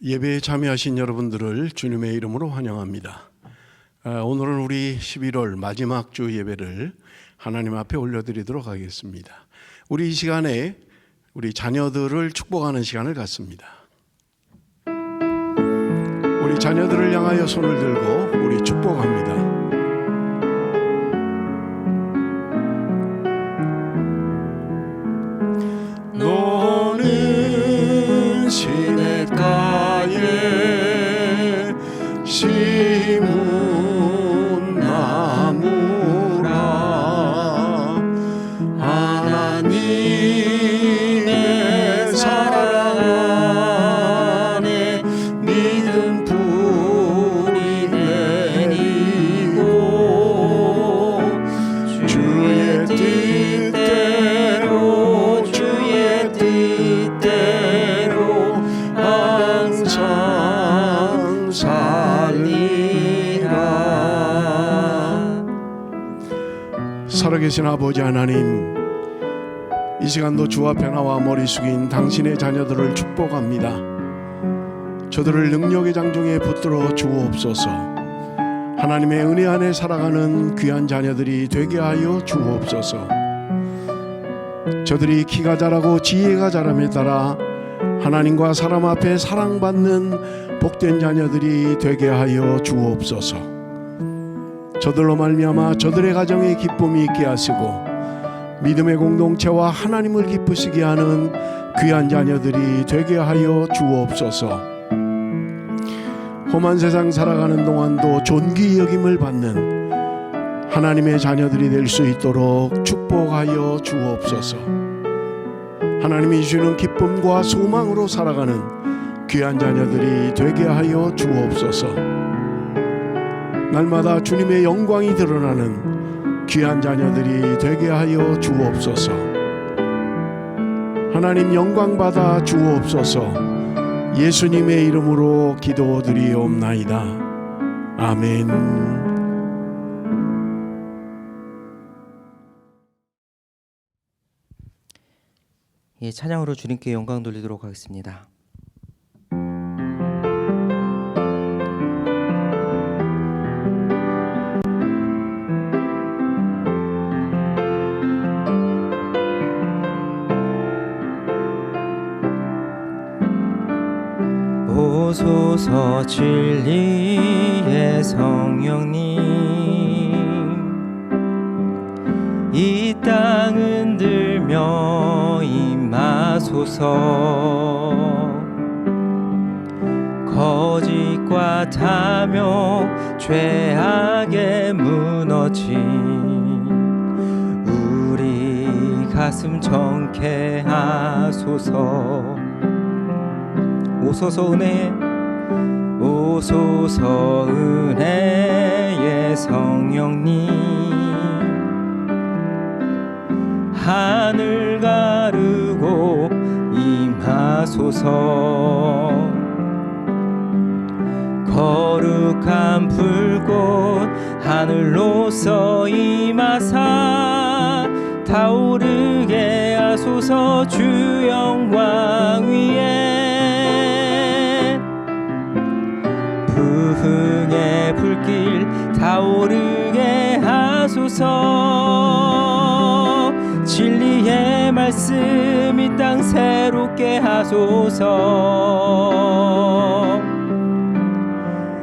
예배에 참여하신 여러분들을 주님의 이름으로 환영합니다. 오늘은 우리 11월 마지막 주 예배를 하나님 앞에 올려드리도록 하겠습니다. 우리 이 시간에 우리 자녀들을 축복하는 시간을 갖습니다. 우리 자녀들을 향하여 손을 들고 우리 축복합니다. 너는 시냇가에 심은 나무라 하나님의 사랑 안에 믿음 뿌리 내리고 주의 뜻대로 주의 뜻대로 항상 살리라. 살아계신 아버지 하나님, 이 시간도 주 앞에 나와 머리 숙인 당신의 자녀들을 축복합니다. 저들을 능력의 장중에 붙들어 주옵소서. 하나님의 은혜 안에 살아가는 귀한 자녀들이 되게 하여 주옵소서. 저들이 키가 자라고 지혜가 자람에 따라 하나님과 사람 앞에 사랑받는 복된 자녀들이 되게 하여 주옵소서. 저들로 말미암아 저들의 가정에 기쁨이 있게 하시고 믿음의 공동체와 하나님을 기쁘시게 하는 귀한 자녀들이 되게 하여 주옵소서. 험한 세상 살아가는 동안도 존귀 여김을 받는 하나님의 자녀들이 될 수 있도록 축복하여 주옵소서. 하나님이 주시는 기쁨과 소망으로 살아가는 귀한 자녀들이 되게 하여 주옵소서. 날마다 주님의 영광이 드러나는 귀한 자녀들이 되게 하여 주옵소서. 하나님 영광 받아 주옵소서. 예수님의 이름으로 기도드리옵나이다. 아멘. 찬양으로 주님께 영광 돌리도록 하겠습니다. 오소서 진리의 성령님, 이 땅 흔들며 임하소서. 거짓과 탐욕 죄악에 무너진 우리 가슴 정케하소서. 오소서 은혜, 오소서 은혜의 성령님, 하늘 가르고 임하소서. 거룩한 불꽃 하늘로서 임하사 타오르게 하소서. 주 영광 위에 부흥의 불길 타오르게 하소서. 진리의 말씀 이 땅 새롭게 하소서.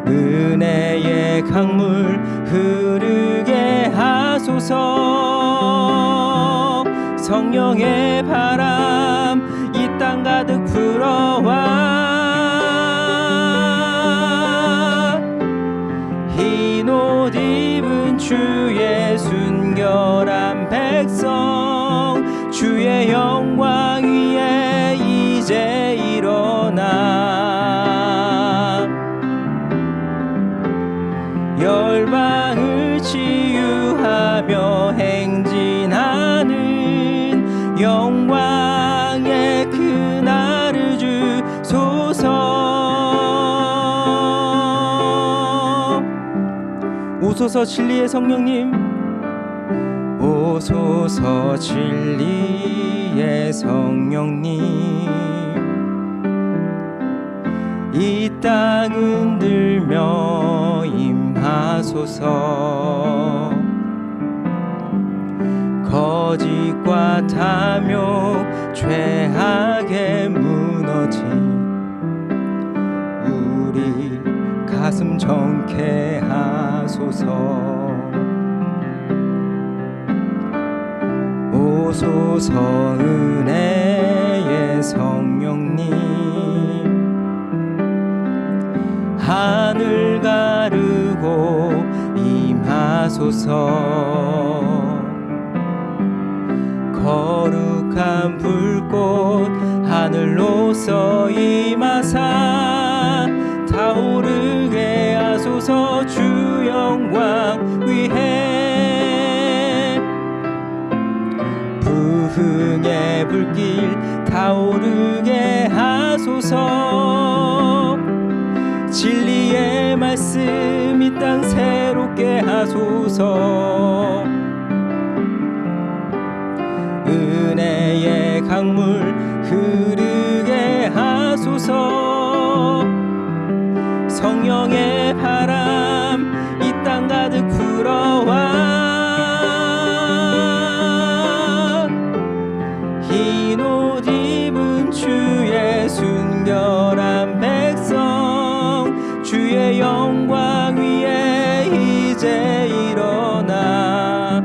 은혜의 강물 흐르게 하소서. 성령의 바람 이 땅 가득 불어와 흰 옷 입은 주의 순결한 백성, 주의 영광 위에 이제 일어나 열방을 치유하며 행진하는 영광의 그날을 주소서. 오소서 진리의 성령님, 오소서 진리의 성령님, 이 땅 흔들며 임하소서. 거짓과 탐욕 죄악에 무너진 우리 가슴 정케하소서. 오소서 은혜의 성령님, 하늘 가르고 임하소서. 거룩한 불꽃 하늘로서 임하사 타오르게 하소서. 주 영광 위에 부흥의 불길 타오르게 하소서. 진리의 말씀 이 땅 새롭게 하소서. 은혜의 강물 흐르게 하소서. 성령의 바람 이 땅 가득 불어와 흰 옷 입은 주의 순결한 백성, 주의 영광 위에 이제 일어나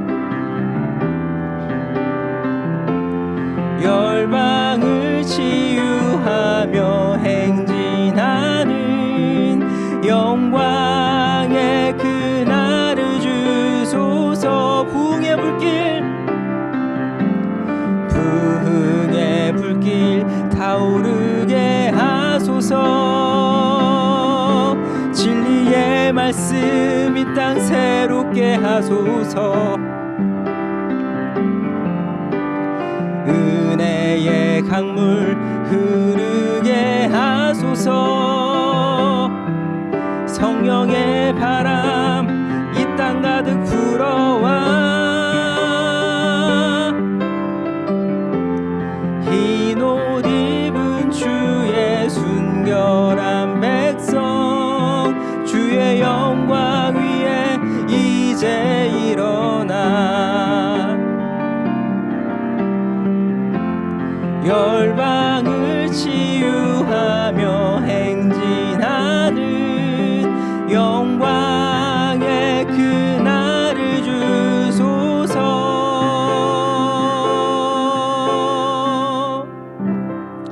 열방을 치유하며 행진하는 영광의 그날을 주소서. 부흥의 불길 타오르게 하소서. 진리의 말씀 이 땅 새롭게 하소서. 은혜의 강물 흐르게 하소서. 성령의 바람 이 땅 가득 불어와 흰 옷 입은 주의 순결한 백성, 주의 영광 위에 이제 일어나 열방을 치유하며 행진하는 영광의 그날을 주소서.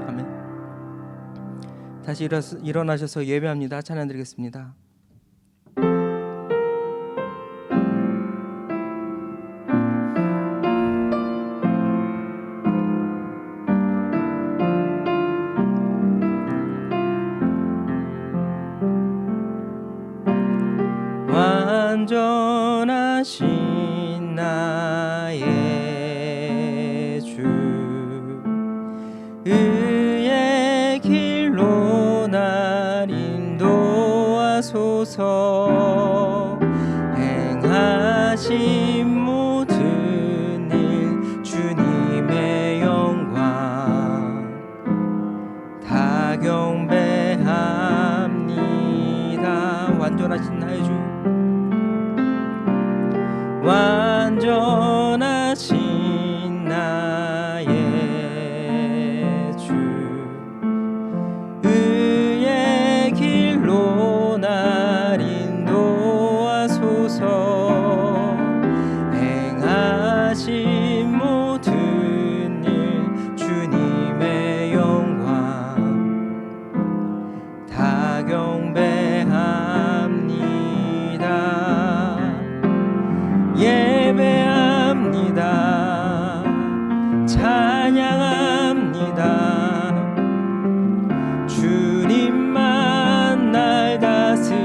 아멘. 다시 일어나셔서 예배합니다. 찬양 드리겠습니다. 완전하신 나의 주, 의의 길로 날 인도하소서. 행하신 모든 일 주님의 영광 다 경배합니다. 완전하신 나의 주, 완전하신 나의 주, 의의 길로 날 인도하소서. 행하신 모든 일 주님의 영광 다 경배합니다. 예배합니다. 찬양합니다. 주님만 날 다스리소서.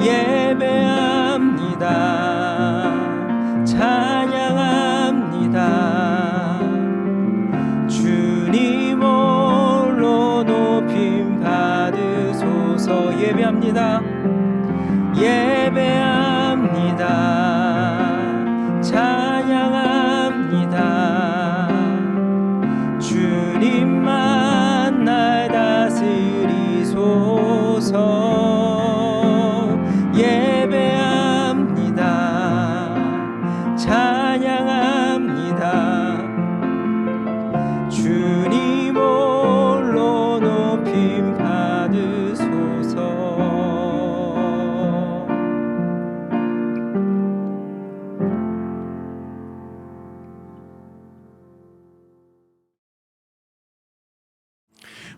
예배합니다. 찬양합니다. 주님 홀로 높임 받으소서. 예배합니다. 예배합니다. 찬양합니다. 주님만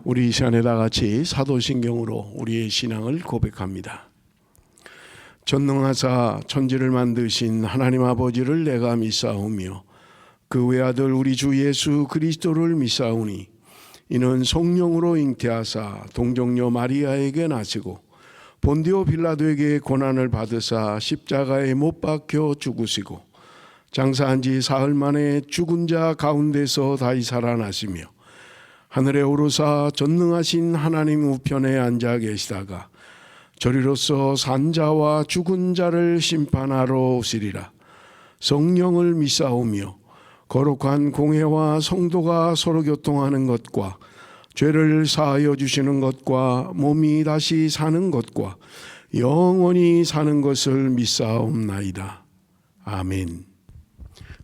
우리 이 시간에 다 같이 사도신경으로 우리의 신앙을 고백합니다. 전능하사 천지를 만드신 하나님 아버지를 내가 믿사오며 그 외아들 우리 주 예수 그리스도를 믿사오니 이는 성령으로 잉태하사 동정녀 마리아에게 나시고 본디오 빌라도에게 고난을 받으사 십자가에 못 박혀 죽으시고 장사한 지 사흘 만에 죽은 자 가운데서 다시 살아나시며 하늘에 오르사 전능하신 하나님 우편에 앉아 계시다가 저리로서 산자와 죽은 자를 심판하러 오시리라. 성령을 믿사오며 거룩한 공회와 성도가 서로 교통하는 것과 죄를 사하여 주시는 것과 몸이 다시 사는 것과 영원히 사는 것을 믿사옵나이다. 아멘.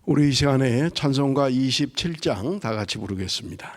우리 이 시간에 찬송가 27장 다 같이 부르겠습니다.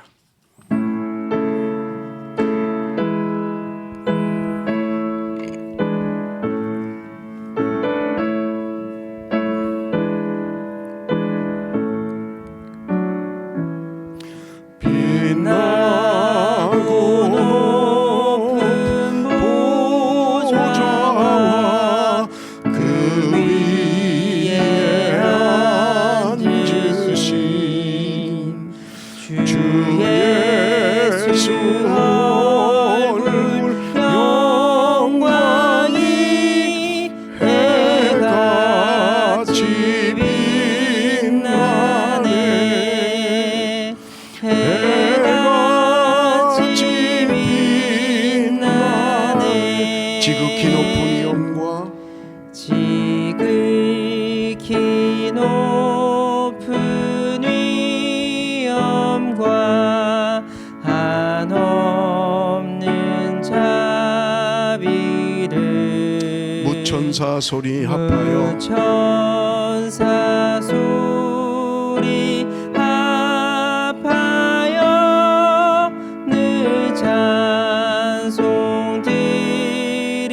천사 소리 합하여 천사 소리 합하여 늘 찬송 드리네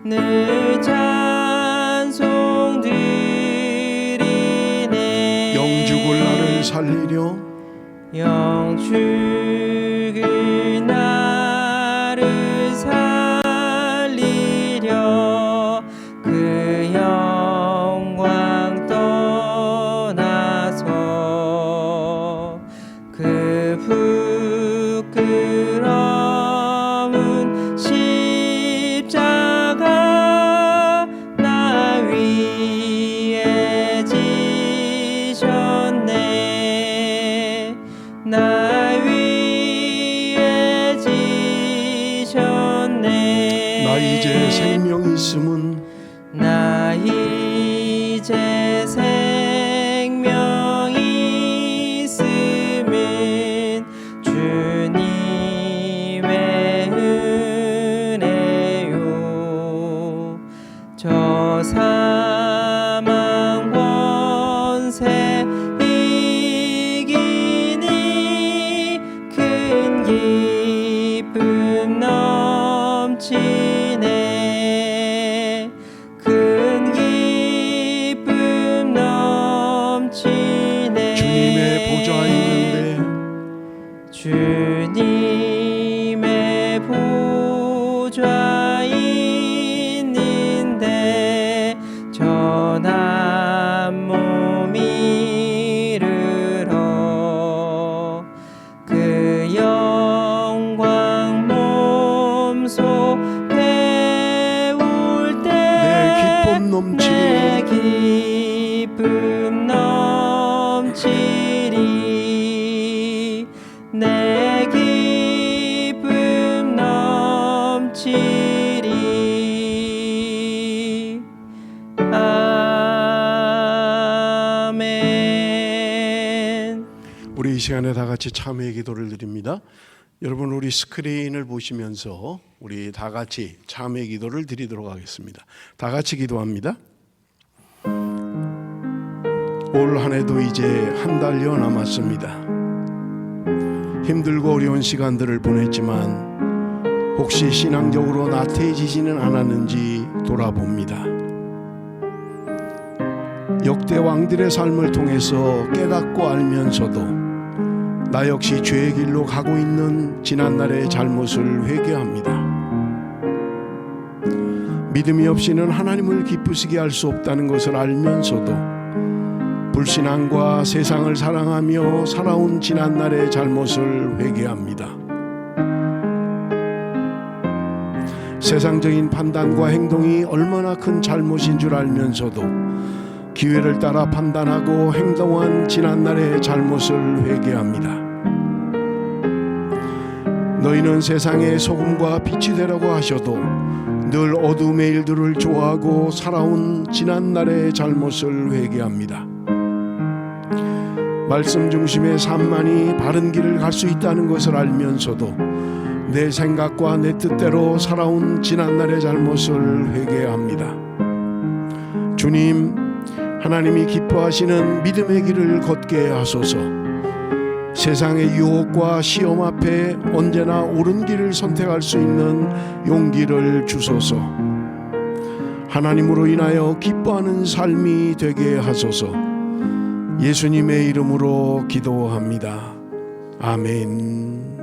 늘 찬송 드리네 영죽을 나를 살리려 영죽을 나를 살리려 그 영광 떠나서 그 부끄러운 십자가 나 위에 지셨네 나 위에 지셨네 나 이제 생명 있음은 나 이제 생명 있음은 주님의 은혜요 저 사망 권세 이기니 큰 기쁨 넘치네 큰 기쁨 넘치네 주님의 보좌 있는데 주님의 보좌 있는데 전한 몸 이르러 그 영광 몸소 배울 때 내 기쁨 넘치리 내 기쁨 넘치리 아멘. 우리 이 시간에 다 같이 참회의 기도를 드립니다. 여러분 우리 스크린을 보시면서 우리 다 같이 참회의 기도를 드리도록 하겠습니다. 다 같이 기도합니다. 올 한 해도 이제 한 달여 남았습니다. 힘들고 어려운 시간들을 보냈지만 혹시 신앙적으로 나태해지지는 않았는지 돌아봅니다. 역대 왕들의 삶을 통해서 깨닫고 알면서도 나 역시 죄의 길로 가고 있는 지난날의 잘못을 회개합니다. 믿음이 없이는 하나님을 기쁘시게 할 수 없다는 것을 알면서도 불신앙과 세상을 사랑하며 살아온 지난날의 잘못을 회개합니다. 세상적인 판단과 행동이 얼마나 큰 잘못인 줄 알면서도 기회를 따라 판단하고 행동한 지난날의 잘못을 회개합니다. 너희는 세상의 소금과 빛이 되라고 하셔도 늘 어둠의 일들을 좋아하고 살아온 지난날의 잘못을 회개합니다. 말씀 중심의 삶만이 바른 길을 갈 수 있다는 것을 알면서도 내 생각과 내 뜻대로 살아온 지난날의 잘못을 회개합니다. 주님, 하나님이 기뻐하시는 믿음의 길을 걷게 하소서. 세상의 유혹과 시험 앞에 언제나 옳은 길을 선택할 수 있는 용기를 주소서. 하나님으로 인하여 기뻐하는 삶이 되게 하소서. 예수님의 이름으로 기도합니다. 아멘.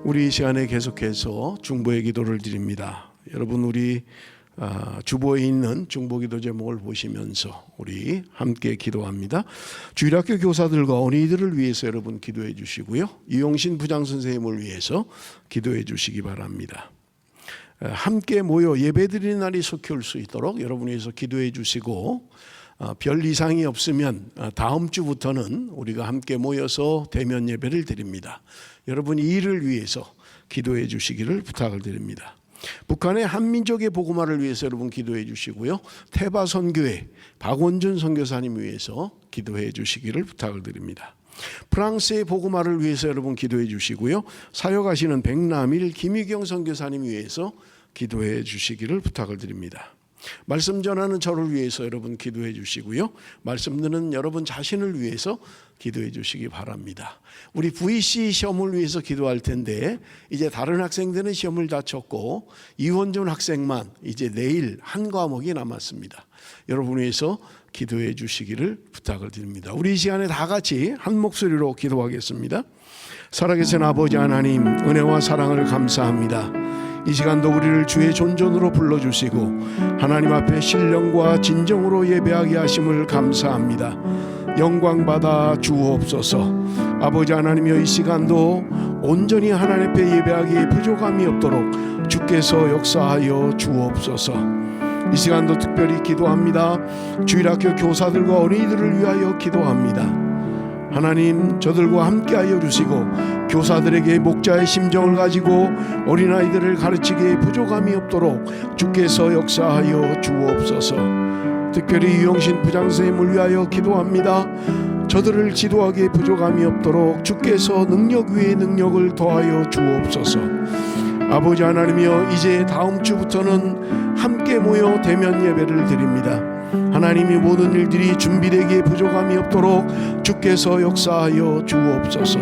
우리 이 시간에 계속해서 중보의 기도를 드립니다. 여러분, 우리 주보에 있는 중보기도 제목을 보시면서 우리 함께 기도합니다. 주일학교 교사들과 어린이들을 위해서 여러분 기도해 주시고요. 이용신 부장선생님을 위해서 기도해 주시기 바랍니다. 함께 모여 예배드리는 날이 속히 올 수 있도록 여러분을 위해서 기도해 주시고, 별 이상이 없으면 다음 주부터는 우리가 함께 모여서 대면 예배를 드립니다. 여러분 이 일을 위해서 기도해 주시기를 부탁을 드립니다. 북한의 한민족의 복음화를 위해서 여러분 기도해 주시고요. 태바선교회 박원준 선교사님 위해서 기도해 주시기를 부탁을 드립니다. 프랑스의 복음화를 위해서 여러분 기도해 주시고요. 사역하시는 백남일 김희경 선교사님 위해서 기도해 주시기를 부탁을 드립니다. 말씀 전하는 저를 위해서 여러분 기도해 주시고요. 말씀 듣는 여러분 자신을 위해서 기도해 주시기 바랍니다. 우리 VC 시험을 위해서 기도할 텐데 이제 다른 학생들은 시험을 다 쳤고 이원준 학생만 이제 내일 한 과목이 남았습니다. 여러분 위해서 기도해 주시기를 부탁을 드립니다. 우리 이 시간에 다 같이 한 목소리로 기도하겠습니다. 살아계신 아버지 하나님, 은혜와 사랑을 감사합니다. 이 시간도 우리를 주의 존전으로 불러주시고 하나님 앞에 신령과 진정으로 예배하게 하심을 감사합니다. 영광받아 주옵소서. 아버지 하나님여, 이 시간도 온전히 하나님 앞에 예배하기에 부족함이 없도록 주께서 역사하여 주옵소서. 이 시간도 특별히 기도합니다. 주일학교 교사들과 어린이들을 위하여 기도합니다. 하나님, 저들과 함께하여 주시고 교사들에게 목자의 심정을 가지고 어린아이들을 가르치기에 부족함이 없도록 주께서 역사하여 주옵소서. 특별히 유영신 부장선생님을 위하여 기도합니다. 저들을 지도하기에 부족함이 없도록 주께서 능력 위에 능력을 더하여 주옵소서. 아버지 하나님이여, 이제 다음 주부터는 함께 모여 대면 예배를 드립니다. 하나님이 모든 일들이 준비되기에 부족함이 없도록 주께서 역사하여 주옵소서.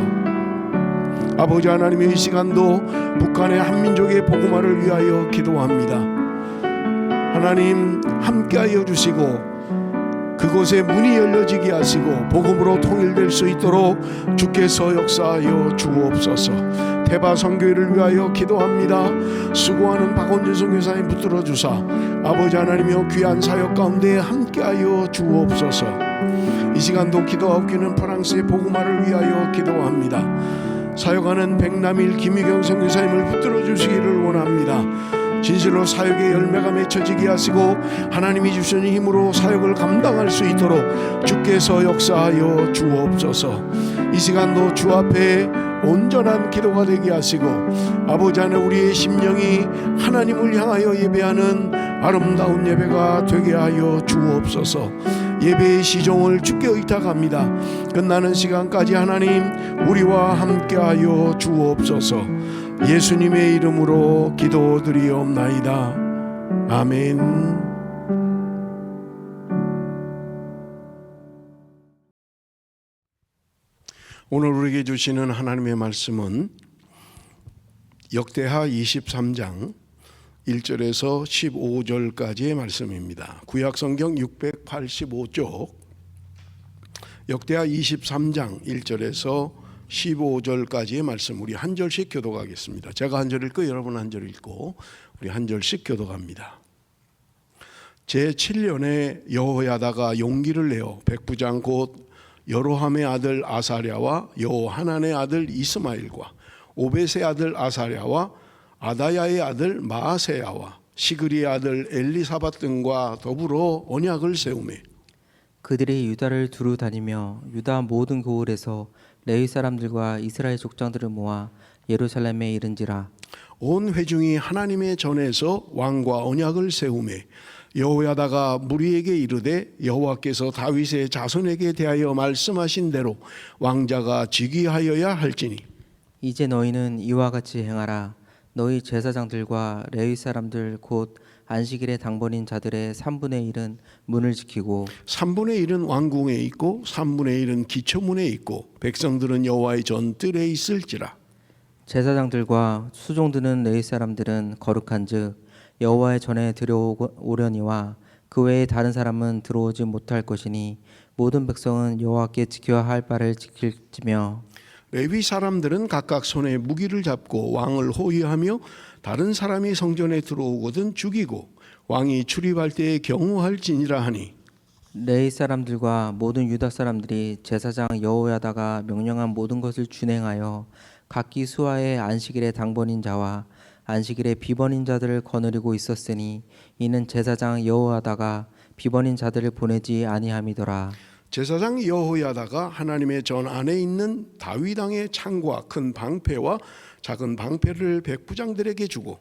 아버지 하나님의 이 시간도 북한의 한민족의 복음화를 위하여 기도합니다. 하나님 함께하여 주시고 그곳에 문이 열려지게 하시고 복음으로 통일될 수 있도록 주께서 역사하여 주옵소서. 태바 선교회를 위하여 기도합니다. 수고하는 박원준 선교사님 붙들어 주사 아버지 하나님이여 귀한 사역 가운데 함께하여 주옵소서. 이 시간도 기도하옵기는 프랑스의 복음화를 위하여 기도합니다. 사역하는 백남일 김희경 선교사님을 붙들어 주시기를 원합니다. 진실로 사역의 열매가 맺혀지게 하시고 하나님이 주시는 힘으로 사역을 감당할 수 있도록 주께서 역사하여 주옵소서. 이 시간도 주 앞에 온전한 기도가 되게 하시고 아버지 안에 우리의 심령이 하나님을 향하여 예배하는 아름다운 예배가 되게 하여 주옵소서. 예배의 시종을 주께 의탁합니다. 끝나는 시간까지 하나님 우리와 함께하여 주옵소서. 예수님의 이름으로 기도드리옵나이다. 아멘. 오늘 우리에게 주시는 하나님의 말씀은 역대하 23장 1절에서 15절까지의 말씀입니다. 구약성경 685쪽 역대하 23장 1절에서 15절까지의 말씀 우리 한 절씩 교독하겠습니다. 제가 한 절 읽고 여러분 한 절 읽고 우리 한 절씩 교독합니다. 제7년에 여호야다가 용기를 내어 백부장 곧 여로함의 아들 아사랴와 여호하난의 아들 이스마엘과 오벳의 아들 아사랴와 아다야의 아들 마아세야와 시그리의 아들 엘리사밧 등과 더불어 언약을 세우매 그들이 유다를 두루 다니며 유다 모든 고을에서 레위 사람들과 이스라엘 족장들을 모아 예루살렘에 이른지라. 온 회중이 하나님의 전에서 왕과 언약을 세우매 여호야다가 무리에게 이르되 여호와께서 다윗의 자손에게 대하여 말씀하신 대로 왕자가 즉위하여야 할지니 이제 너희는 이와 같이 행하라. 너희 제사장들과 레위 사람들 곧 안식일에 당번인 자들의 3분의 1은 문을 지키고 3분의 1은 왕궁에 있고 3분의 1은 기초문에 있고 백성들은 여호와의 전뜰에 있을지라. 제사장들과 수종드는 레위 사람들은 거룩한즉 여호와의 전에 들어오려니와 그 외에 다른 사람은 들어오지 못할 것이니 모든 백성은 여호와께 지켜야 할 바를 지킬지며 레위 사람들은 각각 손에 무기를 잡고 왕을 호위하며 다른 사람이 성전에 들어오거든 죽이고 왕이 출입할 때에 경호할지니라 하니 레위 사람들과 모든 유다 사람들이 제사장 여호야다가 명령한 모든 것을 준행하여 각기 수하의 안식일에 당번인 자와 안식일에 비번인 자들을 거느리고 있었으니 이는 제사장 여호야다가 비번인 자들을 보내지 아니함이더라. 제사장 여호야다가 하나님의 전 안에 있는 다윗 왕의 창과 큰 방패와 작은 방패를 백부장들에게 주고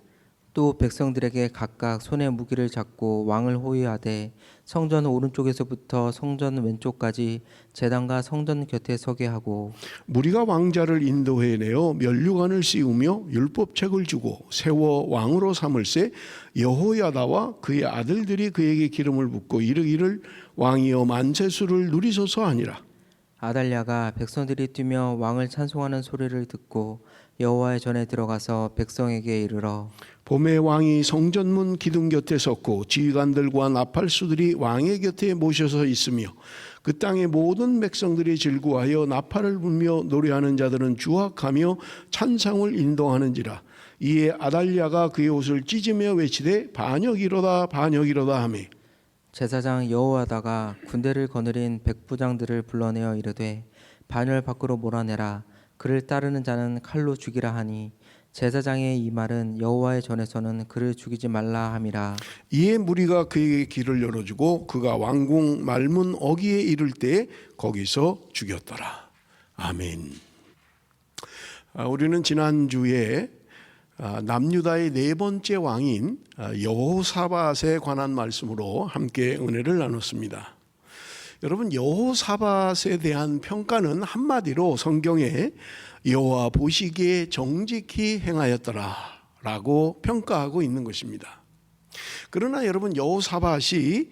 또 백성들에게 각각 손에 무기를 잡고 왕을 호위하되 성전 오른쪽에서부터 성전 왼쪽까지 제단과 성전 곁에 서게 하고 무리가 왕자를 인도해내어 면류관을 씌우며 율법책을 주고 세워 왕으로 삼을세 여호야다와 그의 아들들이 그에게 기름을 붓고 이르기를 왕이여 만세수를 누리소서 하니라. 아달랴가 백성들이 뛰며 왕을 찬송하는 소리를 듣고 여호와의 전에 들어가서 백성에게 이르러 봄에 왕이 성전문 기둥 곁에 섰고 지휘관들과 나팔수들이 왕의 곁에 모셔서 있으며 그 땅의 모든 백성들이 즐거워하여 나팔을 불며 노래하는 자들은 주악하며 찬상을 인도하는지라. 이에 아달랴가 그의 옷을 찢으며 외치되 반역이로다 반역이로다 하며 제사장 여호야다가 군대를 거느린 백부장들을 불러내어 이르되 반열 밖으로 몰아내라. 그를 따르는 자는 칼로 죽이라 하니 제사장의 이 말은 여호와의 전에서는 그를 죽이지 말라 함이라. 이에 무리가 그에게 길을 열어주고 그가 왕궁 말문 어귀에 이를 때 거기서 죽였더라. 아멘. 우리는 지난주에 남유다의 네 번째 왕인 여호사밧에 관한 말씀으로 함께 은혜를 나눴습니다. 여러분, 여호사밧에 대한 평가는 한마디로 성경에 여호와 보시기에 정직히 행하였더라 라고 평가하고 있는 것입니다. 그러나 여러분, 여호사밧이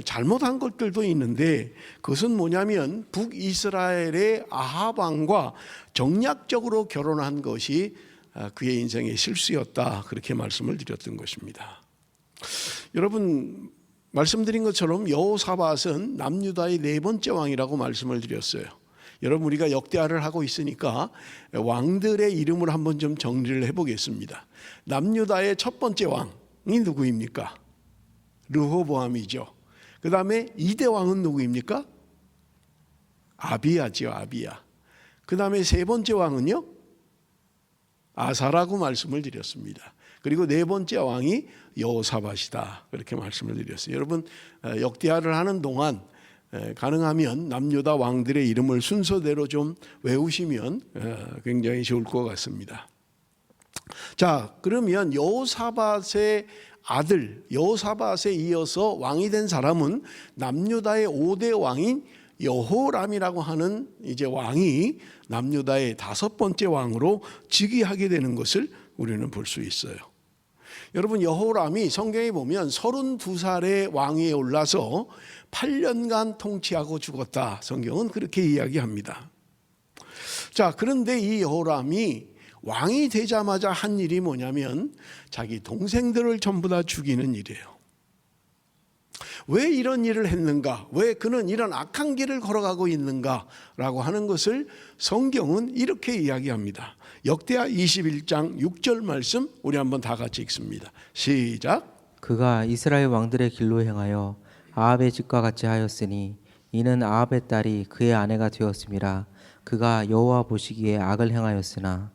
잘못한 것들도 있는데 그것은 뭐냐면 북이스라엘의 아합 왕과 정략적으로 결혼한 것이 그의 인생의 실수였다, 그렇게 말씀을 드렸던 것입니다. 여러분, 말씀드린 것처럼 여호사밧은 남유다의 네 번째 왕이라고 말씀을 드렸어요. 여러분, 우리가 역대하를 하고 있으니까 왕들의 이름을 한번 좀 정리를 해보겠습니다. 남유다의 첫 번째 왕이 누구입니까? 르호보암이죠. 그 다음에 2대 왕은 누구입니까? 아비야죠, 아비야. 그 다음에 세 번째 왕은요? 아사라고 말씀을 드렸습니다. 그리고 네 번째 왕이 여호사밧이다, 그렇게 말씀을 드렸어요. 여러분, 역대하를 하는 동안 가능하면 남유다 왕들의 이름을 순서대로 좀 외우시면 굉장히 좋을 것 같습니다. 자, 그러면 여호사밧의 아들 여호사밧에 이어서 왕이 된 사람은 남유다의 5대 왕인 여호람이라고 하는 이제 왕이 남유다의 5번째 왕으로 즉위하게 되는 것을 우리는 볼 수 있어요. 여러분, 여호람이 성경에 보면 32살의 왕위에 올라서 8년간 통치하고 죽었다, 성경은 그렇게 이야기합니다. 자, 그런데 이 여호람이 왕이 되자마자 한 일이 뭐냐면 자기 동생들을 전부 다 죽이는 일이에요. 왜 이런 일을 했는가? 왜 그는 이런 악한 길을 걸어가고 있는가라고 하는 것을 성경은 이렇게 이야기합니다. 역대하 21장 6절 말씀 우리 한번 다 같이 읽습니다. 시작. 그가 이스라엘 왕들의 길로 행하여 아합의 집과 같이 하였으니 이는 아합의 딸이 그의 아내가 되었음이라. 그가 여호와 보시기에 악을 행하였으나.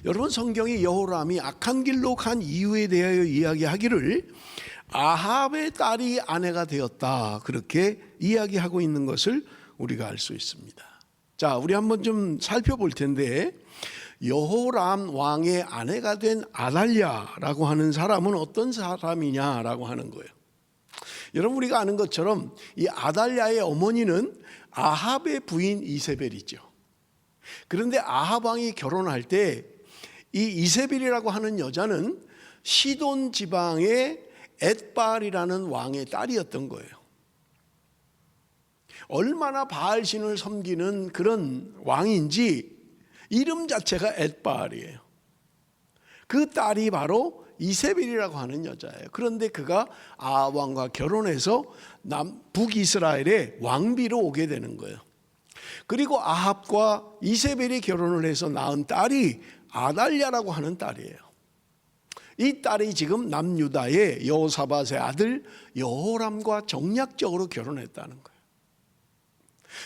여러분, 성경이 여호람이 악한 길로 간 이유에 대하여 이야기하기를 아합의 딸이 아내가 되었다, 그렇게 이야기하고 있는 것을 우리가 알 수 있습니다. 자, 우리 한번 좀 살펴볼 텐데, 여호람 왕의 아내가 된 아달랴라고 하는 사람은 어떤 사람이냐라고 하는 거예요. 여러분, 우리가 아는 것처럼 이 아달랴의 어머니는 아합의 부인 이세벨이죠. 그런데 아합 왕이 결혼할 때 이 이세벨이라고 하는 여자는 시돈 지방의 엣발이라는 왕의 딸이었던 거예요. 얼마나 바알신을 섬기는 그런 왕인지 이름 자체가 엣발이에요. 그 딸이 바로 이세벨이라고 하는 여자예요. 그런데 그가 아합 왕과 결혼해서 북이스라엘의 왕비로 오게 되는 거예요. 그리고 아합과 이세벨이 결혼을 해서 낳은 딸이 아달랴라고 하는 딸이에요. 이 딸이 지금 남유다의 여호사밧의 아들 여호람과 정략적으로 결혼했다는 거예요.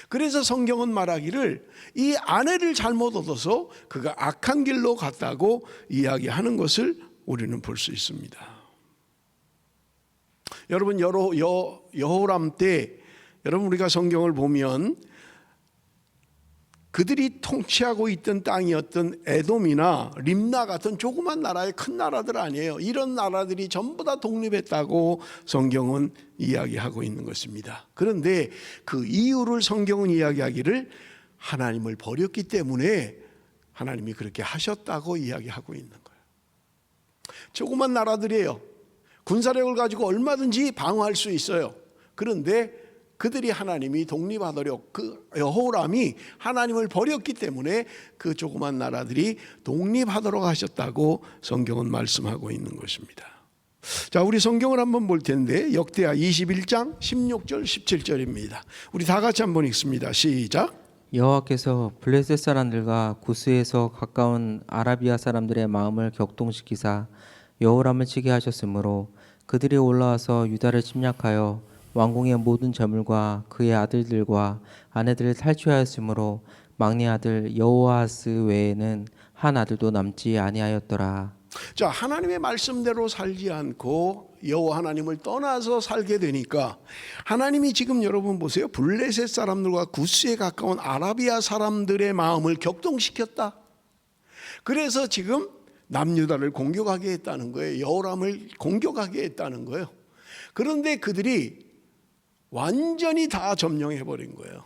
그래서 성경은 말하기를 이 아내를 잘못 얻어서 그가 악한 길로 갔다고 이야기하는 것을 우리는 볼 수 있습니다. 여러분, 여호람 때 여러분 우리가 성경을 보면 그들이 통치하고 있던 땅이었던 에돔이나 림나 같은 조그만 나라의 큰 나라들 아니에요. 이런 나라들이 전부 다 독립했다고 성경은 이야기하고 있는 것입니다. 그런데 그 이유를 성경은 이야기하기를 하나님을 버렸기 때문에 하나님이 그렇게 하셨다고 이야기하고 있는 거예요. 조그만 나라들이에요. 군사력을 가지고 얼마든지 방어할 수 있어요. 그런데 그들이 하나님이 독립하도록 그 여호람이 하나님을 버렸기 때문에 그 조그만 나라들이 독립하도록 하셨다고 성경은 말씀하고 있는 것입니다. 자, 우리 성경을 한번 볼 텐데 역대하 21장 16절 17절입니다. 우리 다 같이 한번 읽습니다. 시작. 여호와께서 블레셋 사람들과 구스에서 가까운 아라비아 사람들의 마음을 격동시키사 여호람을 치게 하셨으므로 그들이 올라와서 유다를 침략하여 왕궁의 모든 재물과 그의 아들들과 아내들을 탈취하였으므로 막내 아들 여호아하스 외에는 한 아들도 남지 아니하였더라. 자, 하나님의 말씀대로 살지 않고 여호와 하나님을 떠나서 살게 되니까 하나님이 지금 여러분 보세요. 블레셋 사람들과 구스에 가까운 아라비아 사람들의 마음을 격동시켰다. 그래서 지금 남유다를 공격하게 했다는 거예요. 여호람을 공격하게 했다는 거예요. 그런데 그들이 완전히 다 점령해 버린 거예요.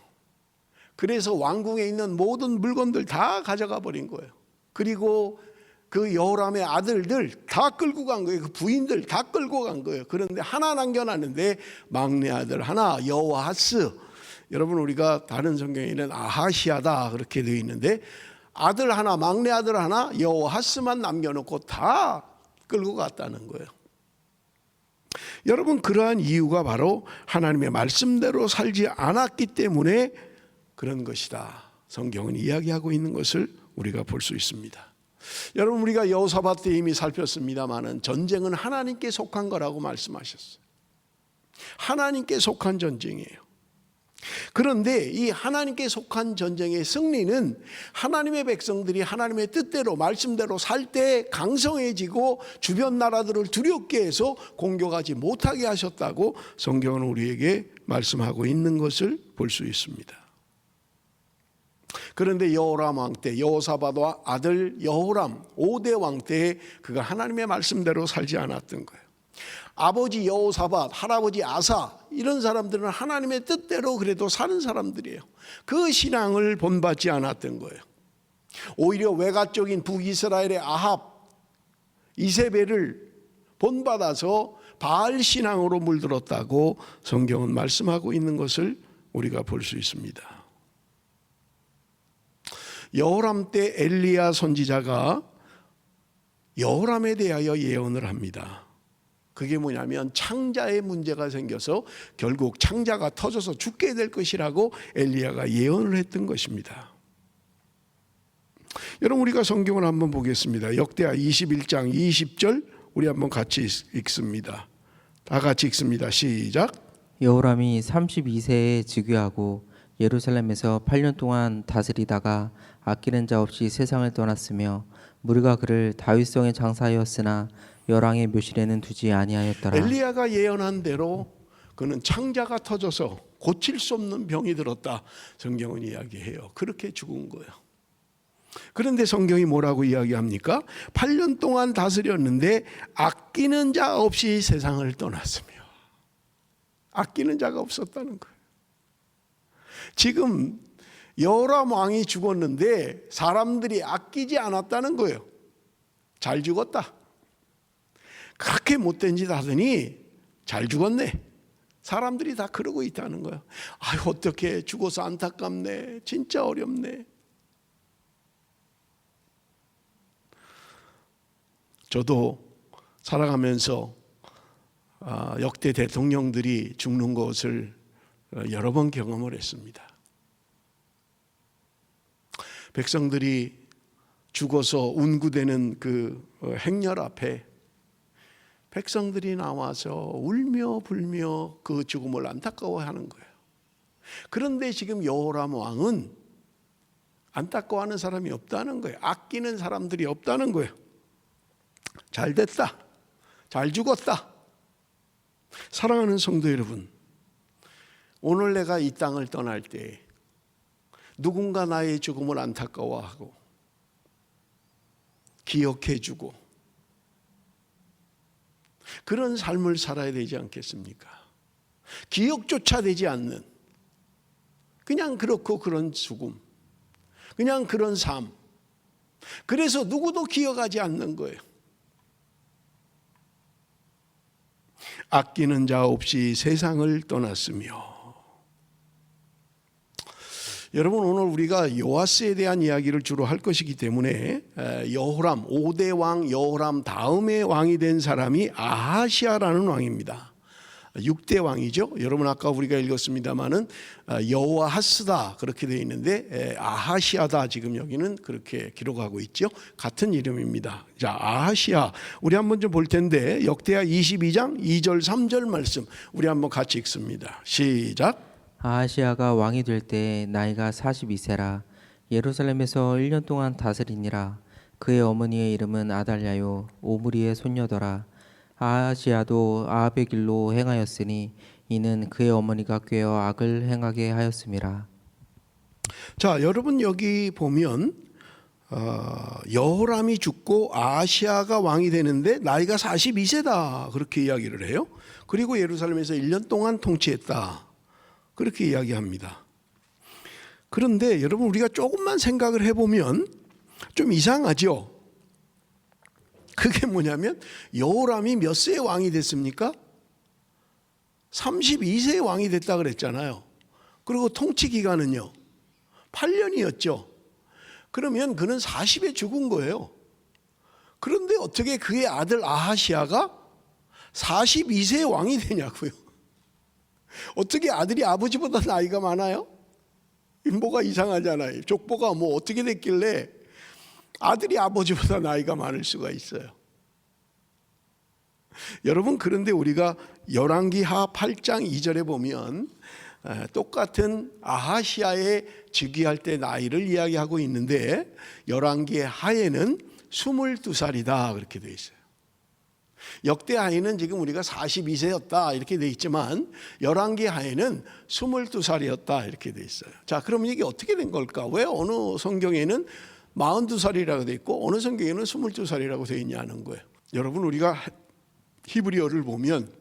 그래서 왕궁에 있는 모든 물건들 다 가져가 버린 거예요. 그리고 그 여호람의 아들들 다 끌고 간 거예요. 그 부인들 다 끌고 간 거예요. 그런데 하나 남겨놨는데 막내 아들 하나 여호아하스, 여러분 우리가 다른 성경에는 아하시아다 그렇게 되어 있는데 아들 하나 막내 아들 하나 여호아하스만 남겨놓고 다 끌고 갔다는 거예요. 여러분, 그러한 이유가 바로 하나님의 말씀대로 살지 않았기 때문에 그런 것이다. 성경은 이야기하고 있는 것을 우리가 볼 수 있습니다. 여러분, 우리가 여호사밧 때 이미 살폈습니다마는 전쟁은 하나님께 속한 거라고 말씀하셨어요. 하나님께 속한 전쟁이에요. 그런데 이 하나님께 속한 전쟁의 승리는 하나님의 백성들이 하나님의 뜻대로 말씀대로 살 때 강성해지고 주변 나라들을 두렵게 해서 공격하지 못하게 하셨다고 성경은 우리에게 말씀하고 있는 것을 볼 수 있습니다. 그런데 여호람 왕 때 여호사밧과 아들 여호람 5대 왕 때 그가 하나님의 말씀대로 살지 않았던 거예요. 아버지 여호사밧, 할아버지 아사, 이런 사람들은 하나님의 뜻대로 그래도 사는 사람들이에요. 그 신앙을 본받지 않았던 거예요. 오히려 외가적인 북이스라엘의 아합, 이세벨을 본받아서 바알 신앙으로 물들었다고 성경은 말씀하고 있는 것을 우리가 볼 수 있습니다. 여호람 때 엘리야 선지자가 여호람에 대하여 예언을 합니다. 그게 뭐냐면 창자에 문제가 생겨서 결국 창자가 터져서 죽게 될 것이라고 엘리야가 예언을 했던 것입니다. 여러분, 우리가 성경을 한번 보겠습니다. 역대하 21장 20절 우리 한번 같이 읽습니다. 다 같이 읽습니다. 시작. 여호람이 32세에 즉위하고 예루살렘에서 8년 동안 다스리다가 아끼는 자 없이 세상을 떠났으며 무리가 그를 다윗성에 장사하였으나 열왕의 묘실에는 두지 아니하였더라. 엘리야가 예언한 대로 그는 창자가 터져서 고칠 수 없는 병이 들었다. 성경은 이야기해요. 그렇게 죽은 거예요. 그런데 성경이 뭐라고 이야기합니까? 8년 동안 다스렸는데 아끼는 자 없이 세상을 떠났으며, 아끼는 자가 없었다는 거예요. 지금 여호람 왕이 죽었는데 사람들이 아끼지 않았다는 거예요. 잘 죽었다. 그렇게 못된 짓 하더니 잘 죽었네. 사람들이 다 그러고 있다는 거예요. 아유, 어떻게 죽어서 안타깝네. 진짜 어렵네. 저도 살아가면서 역대 대통령들이 죽는 것을 여러 번 경험을 했습니다. 백성들이 죽어서 운구되는 그 행렬 앞에 백성들이 나와서 울며 불며 그 죽음을 안타까워하는 거예요. 그런데 지금 여호람 왕은 안타까워하는 사람이 없다는 거예요. 아끼는 사람들이 없다는 거예요. 잘 됐다. 잘 죽었다. 사랑하는 성도 여러분, 오늘 내가 이 땅을 떠날 때 누군가 나의 죽음을 안타까워하고 기억해주고 그런 삶을 살아야 되지 않겠습니까? 기억조차 되지 않는 그냥 그렇고 그런 죽음, 그냥 그런 삶. 그래서 누구도 기억하지 않는 거예요. 아끼는 자 없이 세상을 떠났으며. 여러분, 오늘 우리가 요아스에 대한 이야기를 주로 할 것이기 때문에 여호람 5대 왕 여호람 다음에 왕이 된 사람이 아하시아라는 왕입니다. 6대 왕이죠. 여러분, 아까 우리가 읽었습니다마는 여호아하스다 그렇게 되어 있는데 아하시아다 지금 여기는 그렇게 기록하고 있죠. 같은 이름입니다. 자, 아하시아 우리 한번 좀 볼 텐데 역대하 22장 2절 3절 말씀 우리 한번 같이 읽습니다. 시작. 아하시아가 왕이 될 때 나이가 42세라. 예루살렘에서 1년 동안 다스리니라. 그의 어머니의 이름은 아달랴요 오므리의 손녀더라. 아하시아도 아합의 길로 행하였으니 이는 그의 어머니가 꾀어 악을 행하게 하였음이라. 자, 여러분 여기 보면 여호람이 죽고 아하시아가 왕이 되는데 나이가 42세다 그렇게 이야기를 해요. 그리고 예루살렘에서 1년 동안 통치했다 그렇게 이야기합니다. 그런데 여러분, 우리가 조금만 생각을 해보면 좀 이상하죠. 그게 뭐냐면 여호람이 몇 세의 왕이 됐습니까? 32세의 왕이 됐다 그랬잖아요. 그리고 통치 기간은요 8년이었죠. 그러면 그는 40에 죽은 거예요. 그런데 어떻게 그의 아들 아하시아가 42세의 왕이 되냐고요. 어떻게 아들이 아버지보다 나이가 많아요? 뭐가 이상하잖아요. 족보가 뭐 어떻게 됐길래 아들이 아버지보다 나이가 많을 수가 있어요. 여러분, 그런데 우리가 열왕기하 8장 2절에 보면 똑같은 아하시아의 즉위할 때 나이를 이야기하고 있는데 열왕기의 하에는 22살이다 그렇게 되어 있어요. 역대하에는 지금 우리가 42세였다 이렇게 되어 있지만 열왕기하에는 22살이었다 이렇게 되어 있어요. 자, 그럼 이게 어떻게 된 걸까? 왜 어느 성경에는 42살이라고 되어 있고 어느 성경에는 22살이라고 되어 있냐는 거예요. 여러분, 우리가 히브리어를 보면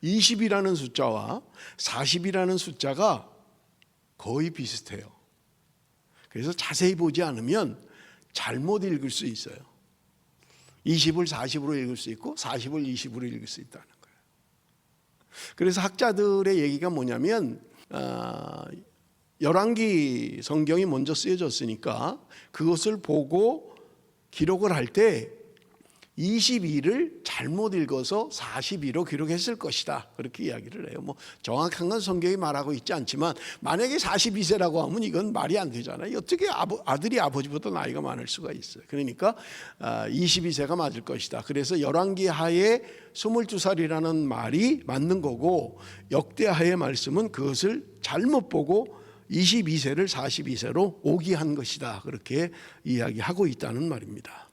20이라는 숫자와 40이라는 숫자가 거의 비슷해요. 그래서 자세히 보지 않으면 잘못 읽을 수 있어요. 20을 40으로 읽을 수 있고 40을 20으로 읽을 수 있다는 거예요. 그래서 학자들의 얘기가 뭐냐면 열왕기 성경이 먼저 쓰여졌으니까 그것을 보고 기록을 할 때 22를 잘못 읽어서 42로 기록했을 것이다. 그렇게 이야기를 해요. 뭐 정확한 건 성경이 말하고 있지 않지만 만약에 42세라고 하면 이건 말이 안 되잖아요. 어떻게 아들이 아버지보다 나이가 많을 수가 있어요. 그러니까 22세가 맞을 것이다. 그래서 열왕기 하에 22살이라는 말이 맞는 거고, 역대하의 말씀은 그것을 잘못 보고 22세를 42세로 오기한 것이다. 그렇게 이야기하고 있다는 말입니다.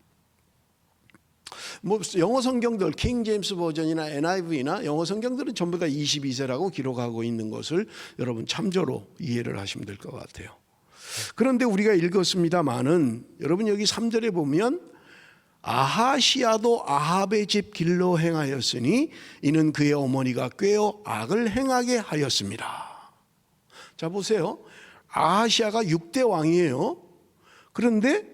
뭐 영어 성경들, 킹 제임스 버전이나 NIV나 영어 성경들은 전부 다 22세라고 기록하고 있는 것을 여러분 참조로 이해를 하시면 될 것 같아요. 그런데 우리가 읽었습니다마는 여러분 여기 3절에 보면 아하시아도 아합의 집 길로 행하였으니 이는 그의 어머니가 꾀어 악을 행하게 하였습니다. 자 보세요. 아하시아가 6대 왕이에요. 그런데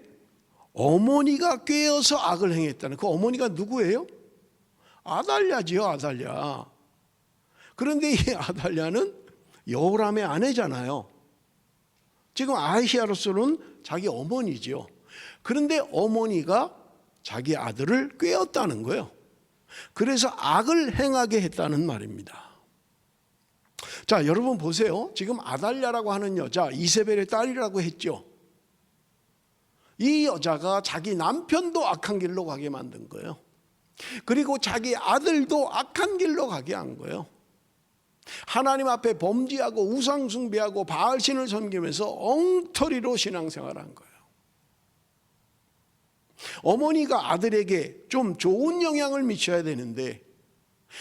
어머니가 꾀어서 악을 행했다는, 그 어머니가 누구예요? 아달랴지요, 아달랴. 그런데 이 아달랴는 여호람의 아내잖아요. 지금 아하시아로서는 자기 어머니지요. 그런데 어머니가 자기 아들을 꾀었다는 거예요. 그래서 악을 행하게 했다는 말입니다. 자, 여러분 보세요. 지금 아달랴라고 하는 여자, 이세벨의 딸이라고 했죠. 이 여자가 자기 남편도 악한 길로 가게 만든 거예요. 그리고 자기 아들도 악한 길로 가게 한 거예요. 하나님 앞에 범죄하고 우상 숭배하고 바알신을 섬기면서 엉터리로 신앙생활을 한 거예요. 어머니가 아들에게 좀 좋은 영향을 미쳐야 되는데,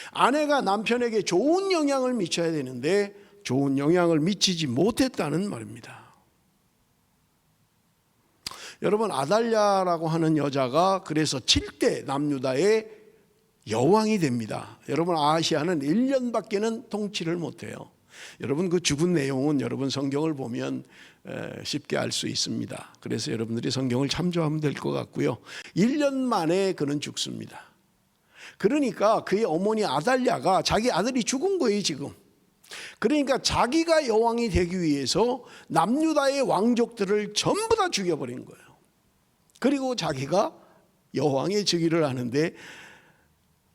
아내가 남편에게 좋은 영향을 미쳐야 되는데 좋은 영향을 미치지 못했다는 말입니다. 여러분, 아달랴라고 하는 여자가 그래서 7대 남유다의 여왕이 됩니다. 여러분, 아하시아는 1년밖에는 통치를 못해요. 여러분, 그 죽은 내용은 여러분 성경을 보면 쉽게 알 수 있습니다. 그래서 여러분들이 성경을 참조하면 될 것 같고요. 1년 만에 그는 죽습니다. 그러니까 그의 어머니 아달랴가 자기 아들이 죽은 거예요 지금. 그러니까 자기가 여왕이 되기 위해서 남유다의 왕족들을 전부 다 죽여버린 거예요. 그리고 자기가 여왕의 즉위를 하는데,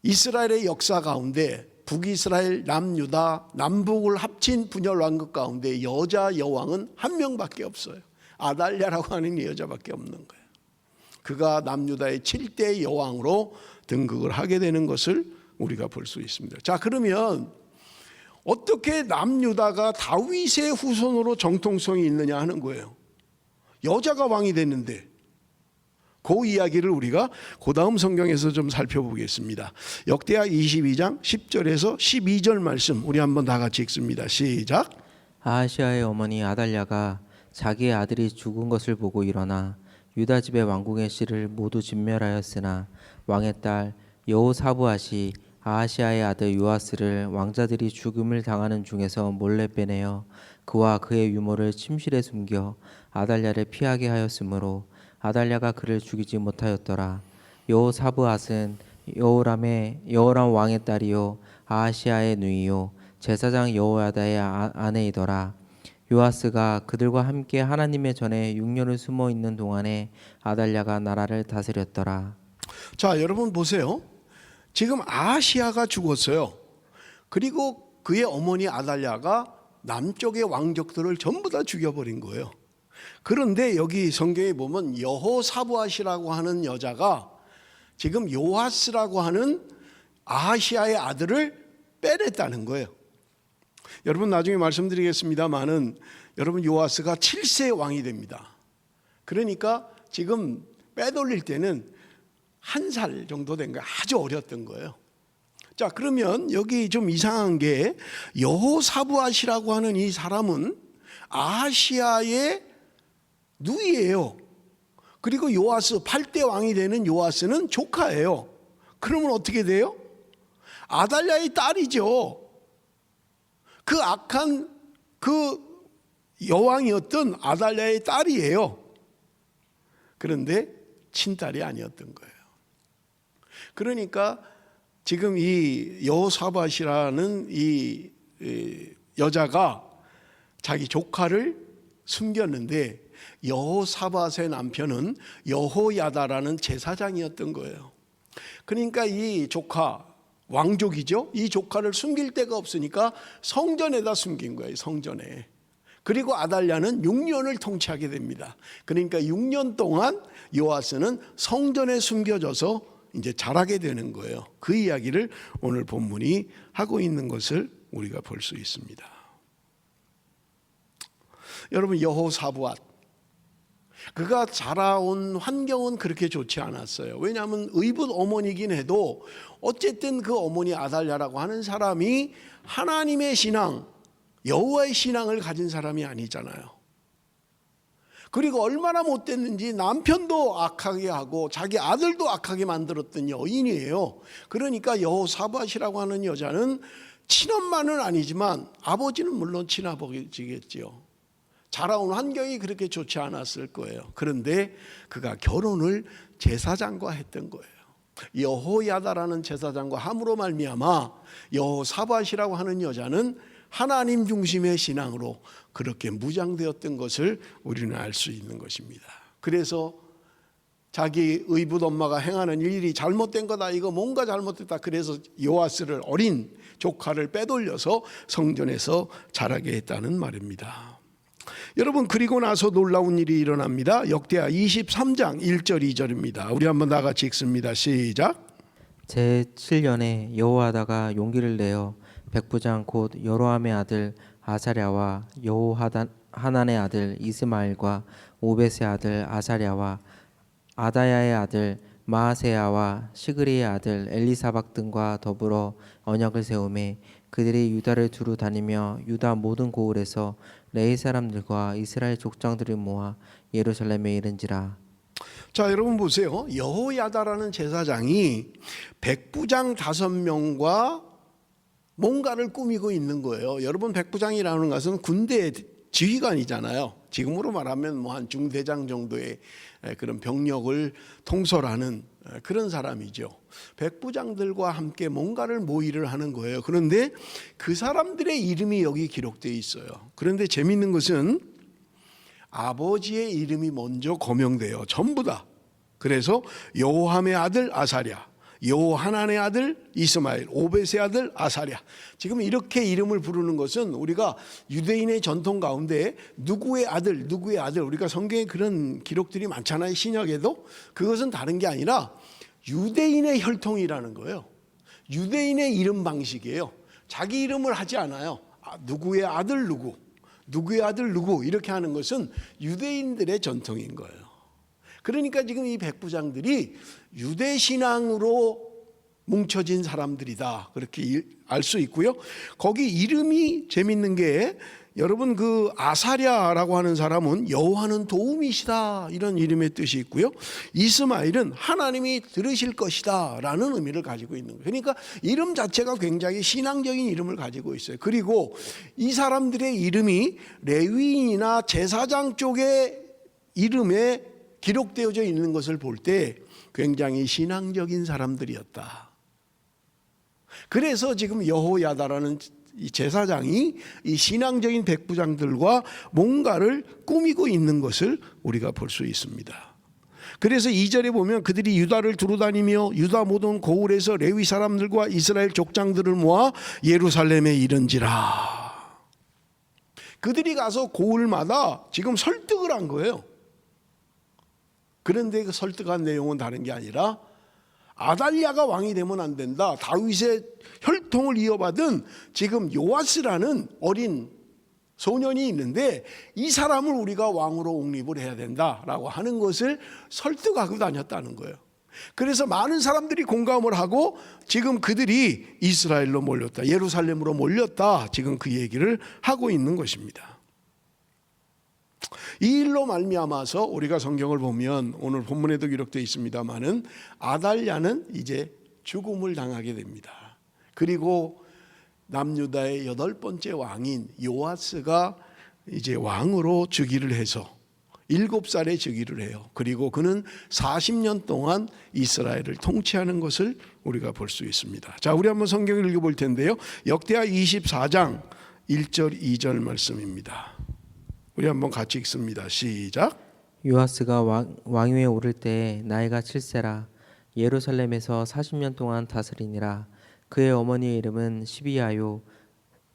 이스라엘의 역사 가운데 북이스라엘, 남유다, 남북을 합친 분열 왕국 가운데 여자 여왕은 한 명밖에 없어요. 아달랴라고 하는 이 여자밖에 없는 거예요. 그가 남유다의 7대 여왕으로 등극을 하게 되는 것을 우리가 볼 수 있습니다. 자, 그러면 어떻게 남유다가 다윗의 후손으로 정통성이 있느냐 하는 거예요. 여자가 왕이 됐는데, 그 이야기를 우리가 그 다음 성경에서 좀 살펴보겠습니다. 역대하 22장 10절에서 12절 말씀 우리 한번 다 같이 읽습니다. 시작. 아하시아의 어머니 아달랴가 자기의 아들이 죽은 것을 보고 일어나 유다 집의 왕궁의 씨를 모두 진멸하였으나 왕의 딸 여호사부앗이 아하시아의 아들 요아스를 왕자들이 죽음을 당하는 중에서 몰래 빼내어 그와 그의 유모를 침실에 숨겨 아달랴를 피하게 하였으므로 아달랴가 그를 죽이지 못하였더라. 여호사부앗은 여호람 왕의 딸이요 아하시아의 누이요 제사장 여호야다의 아내이더라. 요아스가 그들과 함께 하나님의 전에 6년을 숨어 있는 동안에 아달랴가 나라를 다스렸더라. 자, 여러분 보세요. 지금 아하시아가 죽었어요. 그리고 그의 어머니 아달랴가 남쪽의 왕족들을 전부 다 죽여버린 거예요. 그런데 여기 성경에 보면 여호사부앗이라고 하는 여자가 지금 요아스라고 하는 아하시아의 아들을 빼냈다는 거예요. 여러분, 나중에 말씀드리겠습니다마는 여러분, 요아스가 7세 왕이 됩니다. 그러니까 지금 빼돌릴 때는 1살 정도 된 거예요. 아주 어렸던 거예요. 자, 그러면 여기 좀 이상한 게, 여호사부앗이라고 하는 이 사람은 아하시아의 누이예요. 그리고 요아스 8대 왕이 되는 요아스는 조카예요. 그러면 어떻게 돼요? 아달랴의 딸이죠. 그 악한 그 여왕이었던 아달랴의 딸이에요. 그런데 친딸이 아니었던 거예요. 그러니까 지금 이 여호사밧이라는 이 여자가 자기 조카를 숨겼는데, 여호사밧의 남편은 여호야다라는 제사장이었던 거예요. 그러니까 이 조카, 왕족이죠. 이 조카를 숨길 데가 없으니까 성전에다 숨긴 거예요. 성전에. 그리고 아달랴는 6년을 통치하게 됩니다. 그러니까 6년 동안 요아스는 성전에 숨겨져서 이제 자라게 되는 거예요. 그 이야기를 오늘 본문이 하고 있는 것을 우리가 볼 수 있습니다. 여러분, 여호사밧, 그가 자라온 환경은 그렇게 좋지 않았어요. 왜냐하면 의붓 어머니긴 해도 어쨌든 그 어머니 아달랴라고 하는 사람이 하나님의 신앙, 여호와의 신앙을 가진 사람이 아니잖아요. 그리고 얼마나 못됐는지 남편도 악하게 하고 자기 아들도 악하게 만들었던 여인이에요. 그러니까 여호사밧이라고 하는 여자는 친엄마는 아니지만 아버지는 물론 친아버지겠지요. 자라온 환경이 그렇게 좋지 않았을 거예요. 그런데 그가 결혼을 제사장과 했던 거예요. 여호야다라는 제사장과 함으로 말미암아 여호사밧이라고 하는 여자는 하나님 중심의 신앙으로 그렇게 무장되었던 것을 우리는 알 수 있는 것입니다. 그래서 자기 의붓 엄마가 행하는 일이 잘못된 거다, 이거 뭔가 잘못됐다, 그래서 요아스를, 어린 조카를 빼돌려서 성전에서 자라게 했다는 말입니다. 여러분, 그리고 나서 놀라운 일이 일어납니다. 역대하 23장 1절 2절입니다. 우리 한번 다 같이 읽습니다. 시작. 제7년에 여호와다가 용기를 내어 백부장 곧 여로함의 아들 아사랴와 여호하난의 아들 이스마엘과 오벳의 아들 아사랴와 아다야의 아들 마아세야와 시그리의 아들 엘리사박 등과 더불어 언약을 세우매 그들이 유다를 두루 다니며 유다 모든 고을에서 레위 사람들과 이스라엘 족장들을 모아 예루살렘에 이른지라. 자, 여러분 보세요. 여호야다라는 제사장이 백부장 5명과 뭔가를 꾸미고 있는 거예요. 여러분, 백부장이라는 것은 군대의 지휘관이잖아요. 지금으로 말하면 뭐 한 중대장 정도의 그런 병력을 통솔하는 그런 사람이죠. 백부장들과 함께 뭔가를 모의를 하는 거예요. 그런데 그 사람들의 이름이 여기 기록되어 있어요. 그런데 재미있는 것은 아버지의 이름이 먼저 거명돼요. 전부 다. 그래서 여호함의 아들 아사랴, 여호하난의 아들 이스마엘, 오벳의 아들 아사랴. 지금 이렇게 이름을 부르는 것은 우리가 유대인의 전통 가운데 누구의 아들, 누구의 아들, 우리가 성경에 그런 기록들이 많잖아요. 신약에도. 그것은 다른 게 아니라 유대인의 혈통이라는 거예요. 유대인의 이름 방식이에요. 자기 이름을 하지 않아요. 누구의 아들 누구, 누구의 아들 누구, 이렇게 하는 것은 유대인들의 전통인 거예요. 그러니까 지금 이 백부장들이 유대 신앙으로 뭉쳐진 사람들이다, 그렇게 알 수 있고요. 거기 이름이 재밌는 게, 여러분, 그 아사랴라고 하는 사람은 여호와는 도움이시다, 이런 이름의 뜻이 있고요. 이스마엘은 하나님이 들으실 것이다 라는 의미를 가지고 있는 거예요. 그러니까 이름 자체가 굉장히 신앙적인 이름을 가지고 있어요. 그리고 이 사람들의 이름이 레위인이나 제사장 쪽의 이름에 기록되어져 있는 것을 볼 때 굉장히 신앙적인 사람들이었다. 그래서 지금 여호야다라는 이 제사장이 이 신앙적인 백부장들과 뭔가를 꾸미고 있는 것을 우리가 볼 수 있습니다. 그래서 2절에 보면 그들이 유다를 두루다니며 유다 모든 고을에서 레위 사람들과 이스라엘 족장들을 모아 예루살렘에 이른지라. 그들이 가서 고을마다 지금 설득을 한 거예요. 그런데 그 설득한 내용은 다른 게 아니라 아달랴가 왕이 되면 안 된다, 다윗의 혈통을 이어받은 지금 요아스라는 어린 소년이 있는데 이 사람을 우리가 왕으로 옹립을 해야 된다라고 하는 것을 설득하고 다녔다는 거예요. 그래서 많은 사람들이 공감을 하고 지금 그들이 이스라엘로 몰렸다, 예루살렘으로 몰렸다, 지금 그 얘기를 하고 있는 것입니다. 이 일로 말미암아서 우리가 성경을 보면 오늘 본문에도 기록되어 있습니다마는 아달랴는 이제 죽음을 당하게 됩니다. 그리고 남유다의 8번째 왕인 요아스가 이제 왕으로 즉위를 해서 7살에 즉위를 해요. 그리고 그는 40년 동안 이스라엘을 통치하는 것을 우리가 볼 수 있습니다. 자, 우리 한번 성경을 읽어볼 텐데요. 역대하 24장 1절 2절 말씀입니다. 우리 한번 같이 읽습니다. 시작. 요아스가 왕위에 오를 때 나이가 7세라. 예루살렘에서 40년 동안 다스리니라. 그의 어머니의 이름은 시비아요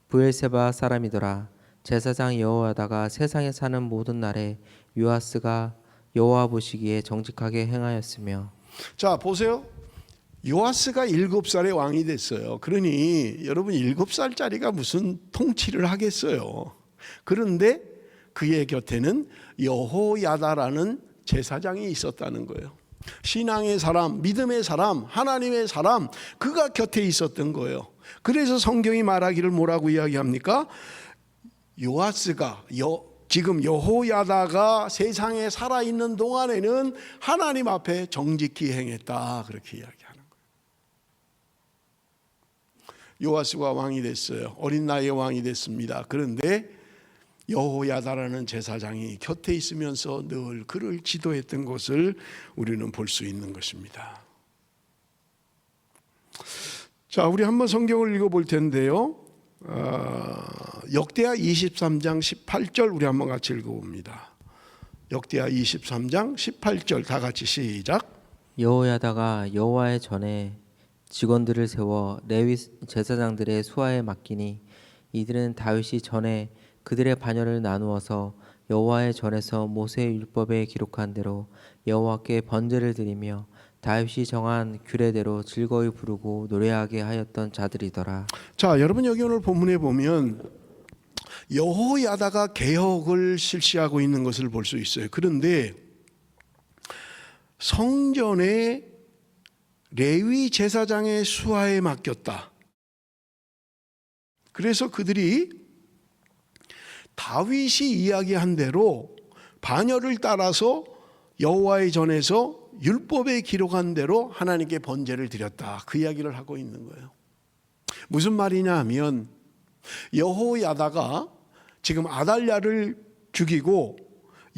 브엘세바 사람이더라. 제사장 여호야다가 세상에 사는 모든 날에 요아스가 여호와 보시기에 정직하게 행하였으며. 자, 보세요. 요아스가 7살에 왕이 됐어요. 그러니 여러분 7살짜리가 무슨 통치를 하겠어요. 그런데 그의 곁에는 여호야다라는 제사장이 있었다는 거예요. 신앙의 사람, 믿음의 사람, 하나님의 사람, 그가 곁에 있었던 거예요. 그래서 성경이 말하기를 뭐라고 이야기합니까? 요아스가 지금 여호야다가 세상에 살아있는 동안에는 하나님 앞에 정직히 행했다, 그렇게 이야기하는 거예요. 요아스가 왕이 됐어요. 어린 나이에 왕이 됐습니다. 그런데 여호야다라는 제사장이 곁에 있으면서 늘 그를 지도했던 것을 우리는 볼 수 있는 것입니다. 자, 우리 한번 성경을 읽어볼 텐데요. 역대하 23장 18절 우리 한번 같이 읽어봅니다. 역대하 23장 18절 다 같이 시작. 여호야다가 여호와의 전에 직원들을 세워 레위 제사장들의 수하에 맡기니 이들은 다윗이 전에 그들의 반열을 나누어서 여호와의 전에서 모세의 율법에 기록한 대로 여호와께 번제를 드리며 다윗이 정한 규례대로 즐거이 부르고 노래하게 하였던 자들이더라. 자, 여러분 여기 오늘 본문에 보면 여호야다가 개혁을 실시하고 있는 것을 볼 수 있어요. 그런데 성전에 레위 제사장의 수하에 맡겼다. 그래서 그들이 다윗이 이야기한 대로 반열을 따라서 여호와의 전에서 율법에 기록한 대로 하나님께 번제를 드렸다, 그 이야기를 하고 있는 거예요. 무슨 말이냐 하면 여호야다가 지금 아달랴를 죽이고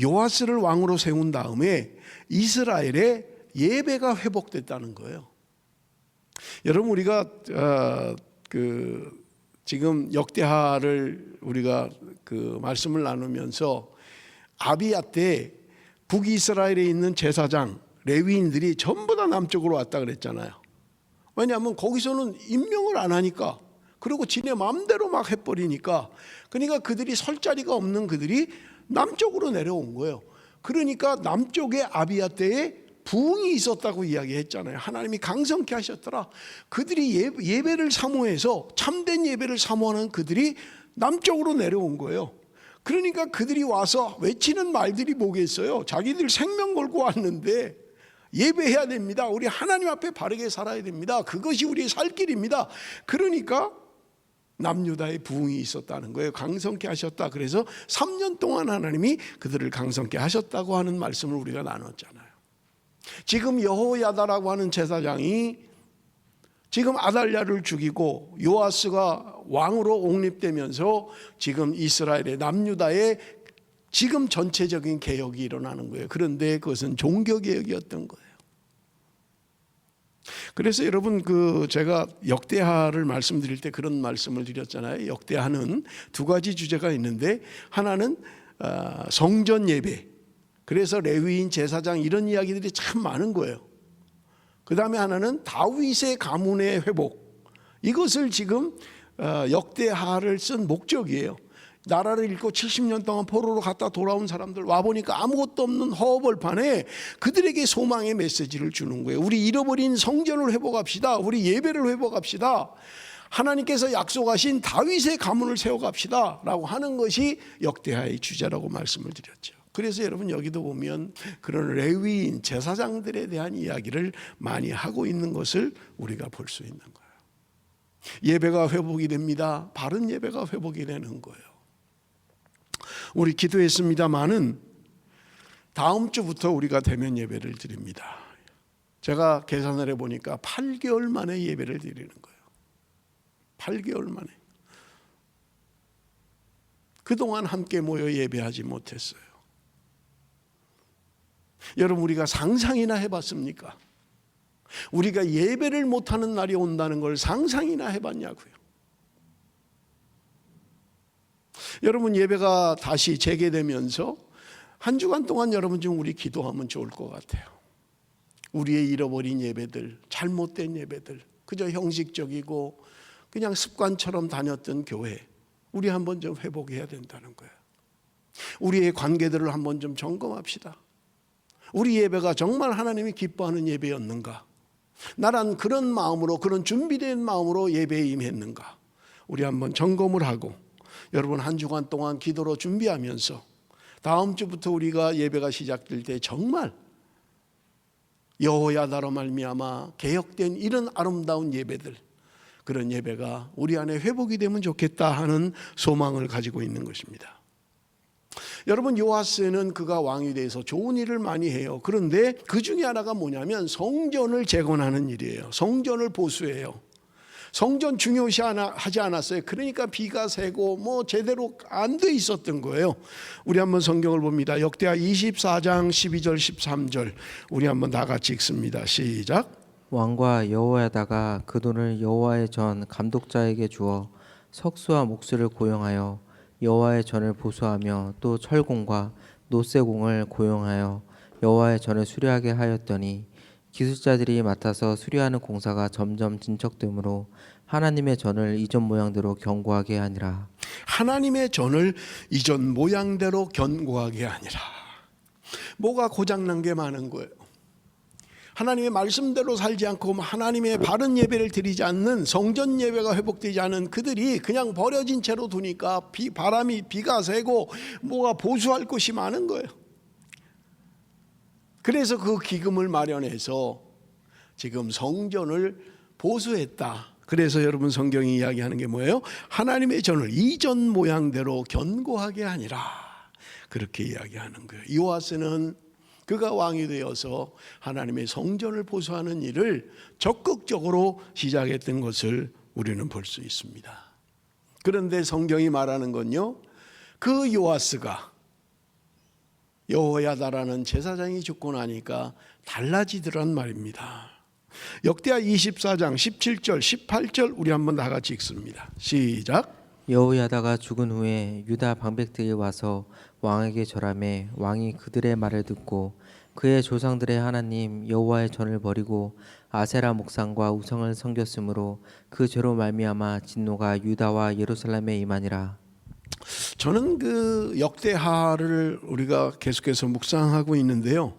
요아스를 왕으로 세운 다음에 이스라엘의 예배가 회복됐다는 거예요. 여러분 우리가 지금 역대하를 우리가 말씀을 나누면서 아비야 때 북이스라엘에 있는 제사장 레위인들이 전부 다 남쪽으로 왔다 그랬잖아요. 왜냐하면 거기서는 임명을 안 하니까, 그리고 지네 마음대로 막 해버리니까, 그러니까 그들이 설 자리가 없는 그들이 남쪽으로 내려온 거예요. 그러니까 남쪽에 아비야 때에 부흥이 있었다고 이야기했잖아요. 하나님이 강성케 하셨더라. 그들이 예배를 사모해서, 참된 예배를 사모하는 그들이 남쪽으로 내려온 거예요. 그러니까 그들이 와서 외치는 말들이 뭐겠어요? 자기들 생명 걸고 왔는데 예배해야 됩니다. 우리 하나님 앞에 바르게 살아야 됩니다. 그것이 우리의 살 길입니다. 그러니까 남유다의 부흥이 있었다는 거예요. 강성케 하셨다. 그래서 3년 동안 하나님이 그들을 강성케 하셨다고 하는 말씀을 우리가 나눴잖아요. 지금 여호야다라고 하는 제사장이 지금 아달랴를 죽이고 요아스가 왕으로 옹립되면서 지금 이스라엘의 남유다의 지금 전체적인 개혁이 일어나는 거예요. 그런데 그것은 종교개혁이었던 거예요. 그래서 여러분 제가 역대하를 말씀드릴 때 그런 말씀을 드렸잖아요. 역대하는 두 가지 주제가 있는데, 하나는 성전 예배, 그래서 레위인 제사장 이런 이야기들이 참 많은 거예요. 그 다음에 하나는 다윗의 가문의 회복, 이것을 지금 역대하를 쓴 목적이에요. 나라를 잃고 70년 동안 포로로 갔다 돌아온 사람들 와보니까 아무것도 없는 허허벌판에 그들에게 소망의 메시지를 주는 거예요. 우리 잃어버린 성전을 회복합시다. 우리 예배를 회복합시다. 하나님께서 약속하신 다윗의 가문을 세워갑시다 라고 하는 것이 역대하의 주제라고 말씀을 드렸죠. 그래서 여러분 여기도 보면 그런 레위인 제사장들에 대한 이야기를 많이 하고 있는 것을 우리가 볼 수 있는 거예요. 예배가 회복이 됩니다. 바른 예배가 회복이 되는 거예요. 우리 기도했습니다마는 다음 주부터 우리가 대면 예배를 드립니다. 제가 계산을 해보니까 8개월 만에 예배를 드리는 거예요. 8개월 만에. 그동안 함께 모여 예배하지 못했어요. 여러분 우리가 상상이나 해봤습니까? 우리가 예배를 못하는 날이 온다는 걸 상상이나 해봤냐고요. 여러분 예배가 다시 재개되면서 한 주간 동안 여러분 좀 우리 기도하면 좋을 것 같아요. 우리의 잃어버린 예배들, 잘못된 예배들, 그저 형식적이고 그냥 습관처럼 다녔던 교회, 우리 한번 좀 회복해야 된다는 거예요. 우리의 관계들을 한번 좀 점검합시다. 우리 예배가 정말 하나님이 기뻐하는 예배였는가? 나란 그런 마음으로, 그런 준비된 마음으로 예배에 임했는가? 우리 한번 점검을 하고, 여러분 한 주간 동안 기도로 준비하면서 다음 주부터 우리가 예배가 시작될 때 정말 여호야다로 말미암아 개혁된 이런 아름다운 예배들, 그런 예배가 우리 안에 회복이 되면 좋겠다 하는 소망을 가지고 있는 것입니다. 여러분, 요아스는 그가 왕이 돼서 좋은 일을 많이 해요. 그런데 그 중에 하나가 뭐냐면 성전을 재건하는 일이에요. 성전을 보수해요. 성전 중요시하지 않았어요. 그러니까 비가 새고 뭐 제대로 안 돼 있었던 거예요. 우리 한번 성경을 봅니다. 역대하 24장 12절 13절 우리 한번 다 같이 읽습니다. 시작. 왕과 여호야다가 그 돈을 여호와의 전 감독자에게 주어 석수와 목수를 고용하여 여호와의 전을 보수하며 또 철공과 노쇠공을 고용하여 여호와의 전을 수리하게 하였더니 기술자들이 맡아서 수리하는 공사가 점점 진척되므로 하나님의 전을 이전 모양대로 견고하게 하니라. 하나님의 전을 이전 모양대로 견고하게 하니라. 뭐가 고장난 게 많은 거예요. 하나님의 말씀대로 살지 않고 하나님의 바른 예배를 드리지 않는, 성전 예배가 회복되지 않은 그들이 그냥 버려진 채로 두니까 비가 새고 뭐가 보수할 것이 많은 거예요. 그래서 그 기금을 마련해서 지금 성전을 보수했다. 그래서 여러분 성경이 이야기하는 게 뭐예요? 하나님의 전을 이전 모양대로 견고하게 하니라. 그렇게 이야기하는 거예요. 요아스는 그가 왕이 되어서 하나님의 성전을 보수하는 일을 적극적으로 시작했던 것을 우리는 볼 수 있습니다. 그런데 성경이 말하는 건요, 그 요아스가 여호야다라는 제사장이 죽고 나니까 달라지더란 말입니다. 역대하 24장 17절 18절 우리 한번 다 같이 읽습니다. 시작. 여호야다가 죽은 후에 유다 방백들이 와서 왕에게 절하매 왕이 그들의 말을 듣고 그의 조상들의 하나님 여호와의 전을 버리고 아세라 목상과 우상을 섬겼으므로 그 죄로 말미암아 진노가 유다와 예루살렘에 임하니라. 저는 그 역대하를 우리가 계속해서 묵상하고 있는데요,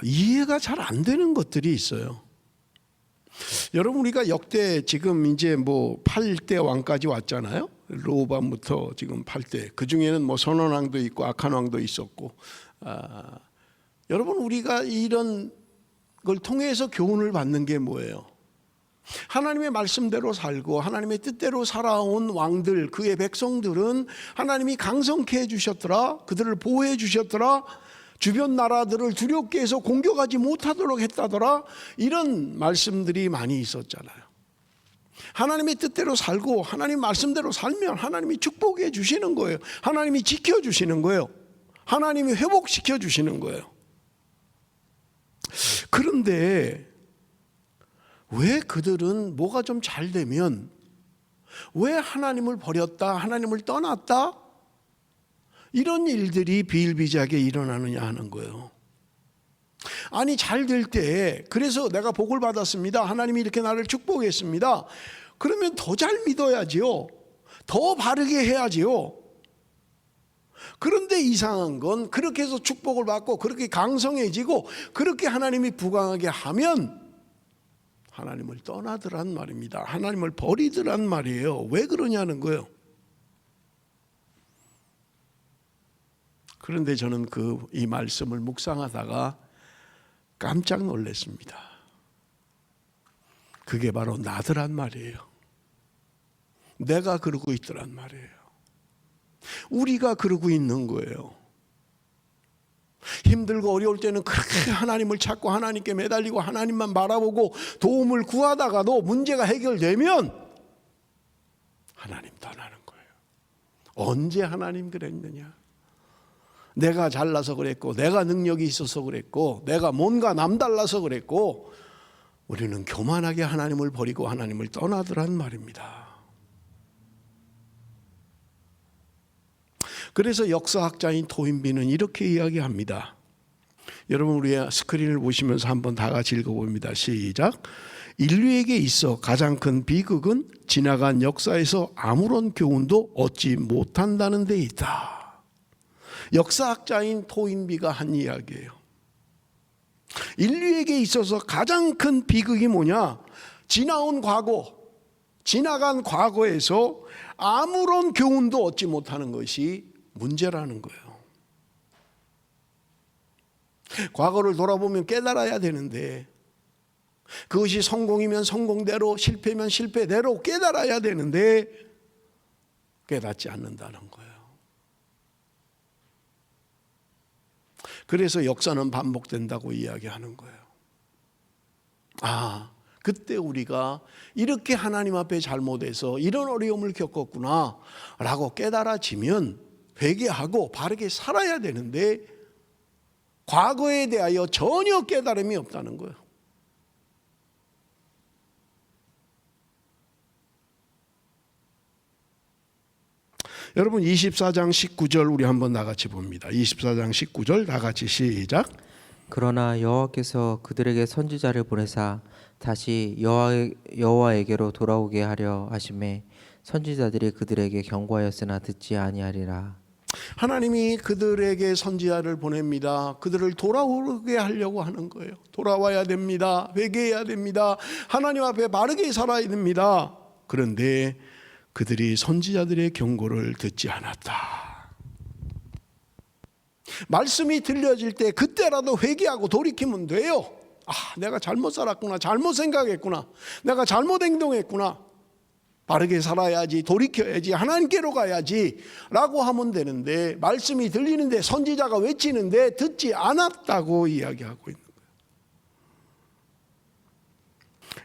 이해가 잘 안 되는 것들이 있어요. 여러분, 우리가 역대 지금 이제 뭐 8대 왕까지 왔잖아요. 로밤부터 지금 8대. 그 중에는 뭐 선원왕도 있고 악한 왕도 있었고. 여러분, 우리가 이런 걸 통해서 교훈을 받는 게 뭐예요? 하나님의 말씀대로 살고 하나님의 뜻대로 살아온 왕들, 그의 백성들은 하나님이 강성케 해주셨더라, 그들을 보호해 주셨더라, 주변 나라들을 두렵게 해서 공격하지 못하도록 했다더라, 이런 말씀들이 많이 있었잖아요. 하나님의 뜻대로 살고 하나님 말씀대로 살면 하나님이 축복해 주시는 거예요. 하나님이 지켜주시는 거예요. 하나님이 회복시켜 주시는 거예요. 그런데 왜 그들은 뭐가 좀 잘 되면 왜 하나님을 버렸다, 하나님을 떠났다, 이런 일들이 비일비재하게 일어나느냐 하는 거예요. 아니, 잘 될 때 그래서 내가 복을 받았습니다, 하나님이 이렇게 나를 축복했습니다, 그러면 더 잘 믿어야지요, 더 바르게 해야지요. 그런데 이상한 건 그렇게 해서 축복을 받고 그렇게 강성해지고 그렇게 하나님이 부강하게 하면 하나님을 떠나더란 말입니다. 하나님을 버리더란 말이에요. 왜 그러냐는 거예요. 그런데 저는 이 말씀을 묵상하다가 깜짝 놀랐습니다. 그게 바로 나더란 말이에요. 내가 그러고 있더란 말이에요. 우리가 그러고 있는 거예요. 힘들고 어려울 때는 그렇게 하나님을 찾고 하나님께 매달리고 하나님만 바라보고 도움을 구하다가도 문제가 해결되면 하나님 떠나는 거예요. 언제 하나님 그랬느냐? 내가 잘나서 그랬고, 내가 능력이 있어서 그랬고, 내가 뭔가 남달라서 그랬고, 우리는 교만하게 하나님을 버리고 하나님을 떠나더란 말입니다. 그래서 역사학자인 토인비는 이렇게 이야기합니다. 여러분 우리 스크린을 보시면서 한번 다 같이 읽어봅니다. 시작. 인류에게 있어 가장 큰 비극은 지나간 역사에서 아무런 교훈도 얻지 못한다는 데 있다. 역사학자인 토인비가 한 이야기예요. 인류에게 있어서 가장 큰 비극이 뭐냐? 지나온 과거, 지나간 과거에서 아무런 교훈도 얻지 못하는 것이 문제라는 거예요. 과거를 돌아보면 깨달아야 되는데 그것이 성공이면 성공대로, 실패면 실패대로 깨달아야 되는데 깨닫지 않는다는 거예요. 그래서 역사는 반복된다고 이야기하는 거예요. 그때 우리가 이렇게 하나님 앞에 잘못해서 이런 어려움을 겪었구나 라고 깨달아지면 회개하고 바르게 살아야 되는데 과거에 대하여 전혀 깨달음이 없다는 거예요. 여러분 24장 19절 우리 한번 나같이 봅니다. 24장 19절 나같이 시작. 그러나 여호와께서 그들에게 선지자를 보내사 다시 여호와에게로 돌아오게 하려 하심에 선지자들이 그들에게 경고하였으나 듣지 아니하리라. 하나님이 그들에게 선지자를 보냅니다. 그들을 돌아오게 하려고 하는 거예요. 돌아와야 됩니다. 회개해야 됩니다. 하나님 앞에 바르게 살아야 됩니다. 그런데 그들이 선지자들의 경고를 듣지 않았다. 말씀이 들려질 때 그때라도 회개하고 돌이키면 돼요. 내가 잘못 살았구나, 잘못 생각했구나, 내가 잘못 행동했구나, 바르게 살아야지, 돌이켜야지, 하나님께로 가야지 라고 하면 되는데 말씀이 들리는데 선지자가 외치는데 듣지 않았다고 이야기하고 있는 거예요.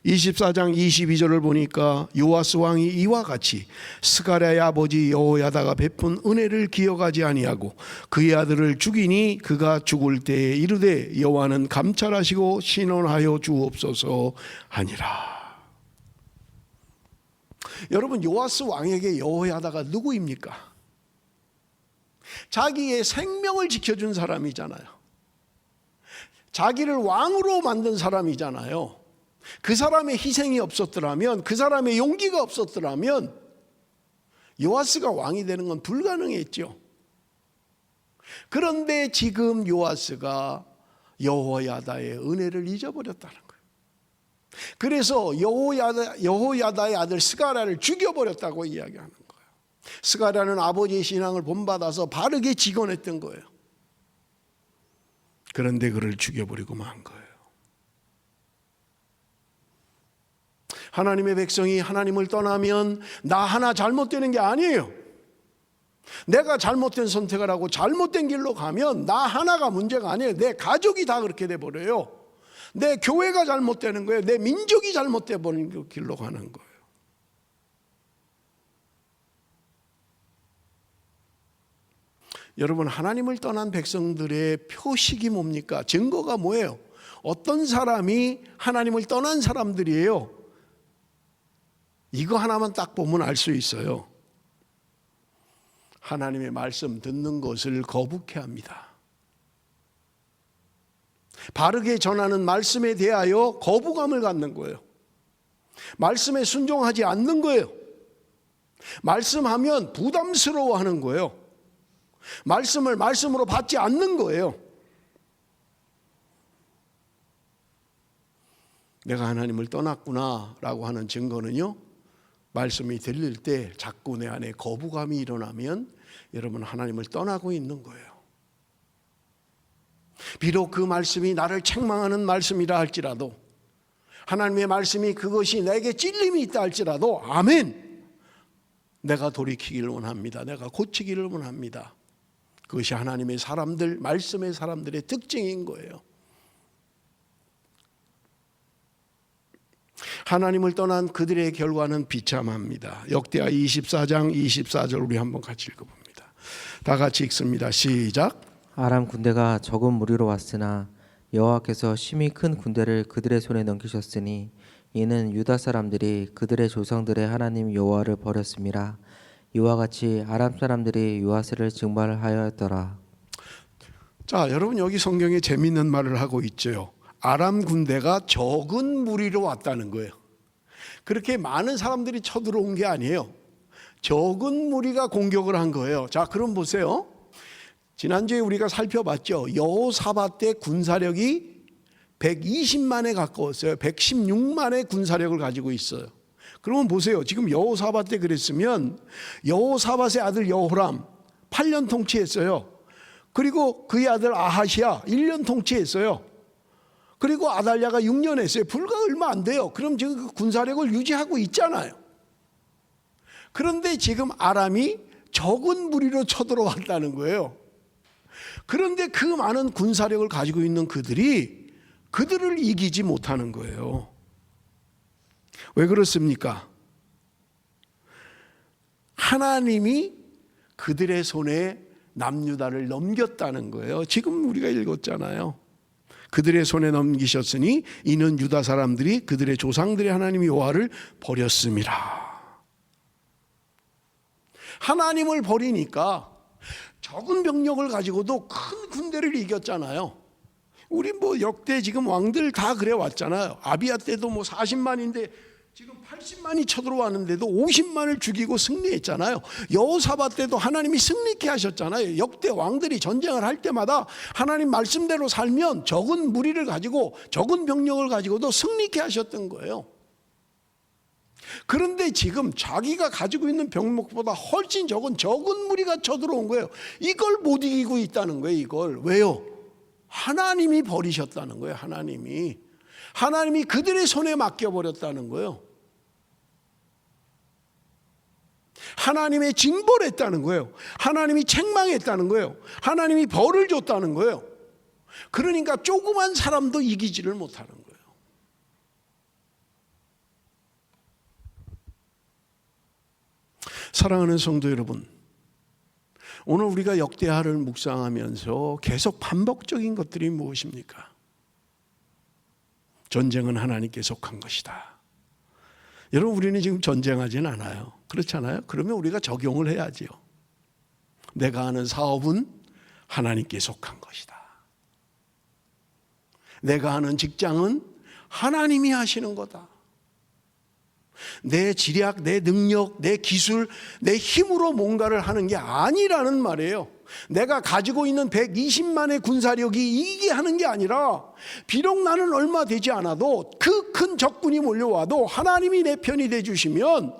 24장 22절을 보니까 요아스 왕이 이와 같이 스가랴의 아버지 여호야다가 베푼 은혜를 기억하지 아니하고 그의 아들을 죽이니 그가 죽을 때에 이르되 여호와는 감찰하시고 신원하여 주옵소서 하니라. 여러분 요아스 왕에게 여호야다가 누구입니까? 자기의 생명을 지켜준 사람이잖아요. 자기를 왕으로 만든 사람이잖아요. 그 사람의 희생이 없었더라면, 그 사람의 용기가 없었더라면 요아스가 왕이 되는 건 불가능했죠. 그런데 지금 요아스가 여호야다의 은혜를 잊어버렸다는 거예요. 그래서 여호야다의 아들 스가랴를 죽여버렸다고 이야기하는 거예요. 스가랴는 아버지의 신앙을 본받아서 바르게 직언했던 거예요. 그런데 그를 죽여버리고 만 거예요. 하나님의 백성이 하나님을 떠나면 나 하나 잘못되는 게 아니에요. 내가 잘못된 선택을 하고 잘못된 길로 가면 나 하나가 문제가 아니에요. 내 가족이 다 그렇게 돼버려요. 내 교회가 잘못되는 거예요. 내 민족이 잘못돼 버린 길로 가는 거예요. 여러분 하나님을 떠난 백성들의 표식이 뭡니까? 증거가 뭐예요? 어떤 사람이 하나님을 떠난 사람들이에요? 이거 하나만 딱 보면 알 수 있어요. 하나님의 말씀 듣는 것을 거북해 합니다. 바르게 전하는 말씀에 대하여 거부감을 갖는 거예요. 말씀에 순종하지 않는 거예요. 말씀하면 부담스러워하는 거예요. 말씀을 말씀으로 받지 않는 거예요. 내가 하나님을 떠났구나 라고 하는 증거는요, 말씀이 들릴 때 자꾸 내 안에 거부감이 일어나면 여러분 하나님을 떠나고 있는 거예요. 비록 그 말씀이 나를 책망하는 말씀이라 할지라도, 하나님의 말씀이 그것이 내게 찔림이 있다 할지라도 아멘, 내가 돌이키기를 원합니다. 내가 고치기를 원합니다. 그것이 하나님의 사람들, 말씀의 사람들의 특징인 거예요. 하나님을 떠난 그들의 결과는 비참합니다. 역대하 24장 24절 우리 한번 같이 읽어봅니다. 다 같이 읽습니다. 시작. 아람 군대가 적은 무리로 왔으나 여호와께서 심히 큰 군대를 그들의 손에 넘기셨으니 이는 유다 사람들이 그들의 조상들의 하나님 여호와를 버렸음이라. 이와 같이 아람 사람들이 요아스를 증발하였더라. 자, 여러분 여기 성경에 재미있는 말을 하고 있죠. 아람 군대가 적은 무리로 왔다는 거예요. 그렇게 많은 사람들이 쳐들어온 게 아니에요. 적은 무리가 공격을 한 거예요. 자, 그럼 보세요. 지난주에 우리가 살펴봤죠. 여호사밧 때 군사력이 120만에 가까웠어요. 116만의 군사력을 가지고 있어요. 그러면 보세요. 지금 여호사밧 때 그랬으면 여호사밧의 아들 여호람 8년 통치했어요. 그리고 그의 아들 아하시아 1년 통치했어요. 그리고 아달랴가 6년 했어요. 불과 얼마 안 돼요. 그럼 지금 그 군사력을 유지하고 있잖아요. 그런데 지금 아람이 적은 무리로 쳐들어왔다는 거예요. 그런데 그 많은 군사력을 가지고 있는 그들을 이기지 못하는 거예요. 왜 그렇습니까? 하나님이 그들의 손에 남유다를 넘겼다는 거예요. 지금 우리가 읽었잖아요. 그들의 손에 넘기셨으니 이는 유다 사람들이 그들의 조상들의 하나님 여호와를 버렸음이라. 하나님을 버리니까 적은 병력을 가지고도 큰 군대를 이겼잖아요. 우리 뭐 역대 지금 왕들 다 그래 왔잖아요. 아비야 때도 뭐 40만인데 지금 80만이 쳐들어왔는데도 50만을 죽이고 승리했잖아요. 여호사밧 때도 하나님이 승리케 하셨잖아요. 역대 왕들이 전쟁을 할 때마다 하나님 말씀대로 살면 적은 무리를 가지고 적은 병력을 가지고도 승리케 하셨던 거예요. 그런데 지금 자기가 가지고 있는 병력보다 훨씬 적은 무리가 쳐들어온 거예요. 이걸 못 이기고 있다는 거예요. 이걸 왜요? 하나님이 버리셨다는 거예요. 하나님이 그들의 손에 맡겨버렸다는 거예요. 하나님의 징벌을 했다는 거예요. 하나님이 책망했다는 거예요. 하나님이 벌을 줬다는 거예요. 그러니까 조그만 사람도 이기지를 못하는 거예요. 사랑하는 성도 여러분, 오늘 우리가 역대하를 묵상하면서 계속 반복적인 것들이 무엇입니까? 전쟁은 하나님께 속한 것이다. 여러분, 우리는 지금 전쟁하진 않아요. 그렇잖아요? 그러면 우리가 적용을 해야지요. 내가 하는 사업은 하나님께 속한 것이다. 내가 하는 직장은 하나님이 하시는 거다. 내 지략, 내 능력, 내 기술, 내 힘으로 뭔가를 하는 게 아니라는 말이에요. 내가 가지고 있는 120만의 군사력이 이기게 하는 게 아니라 비록 나는 얼마 되지 않아도 그 큰 적군이 몰려와도 하나님이 내 편이 되주시면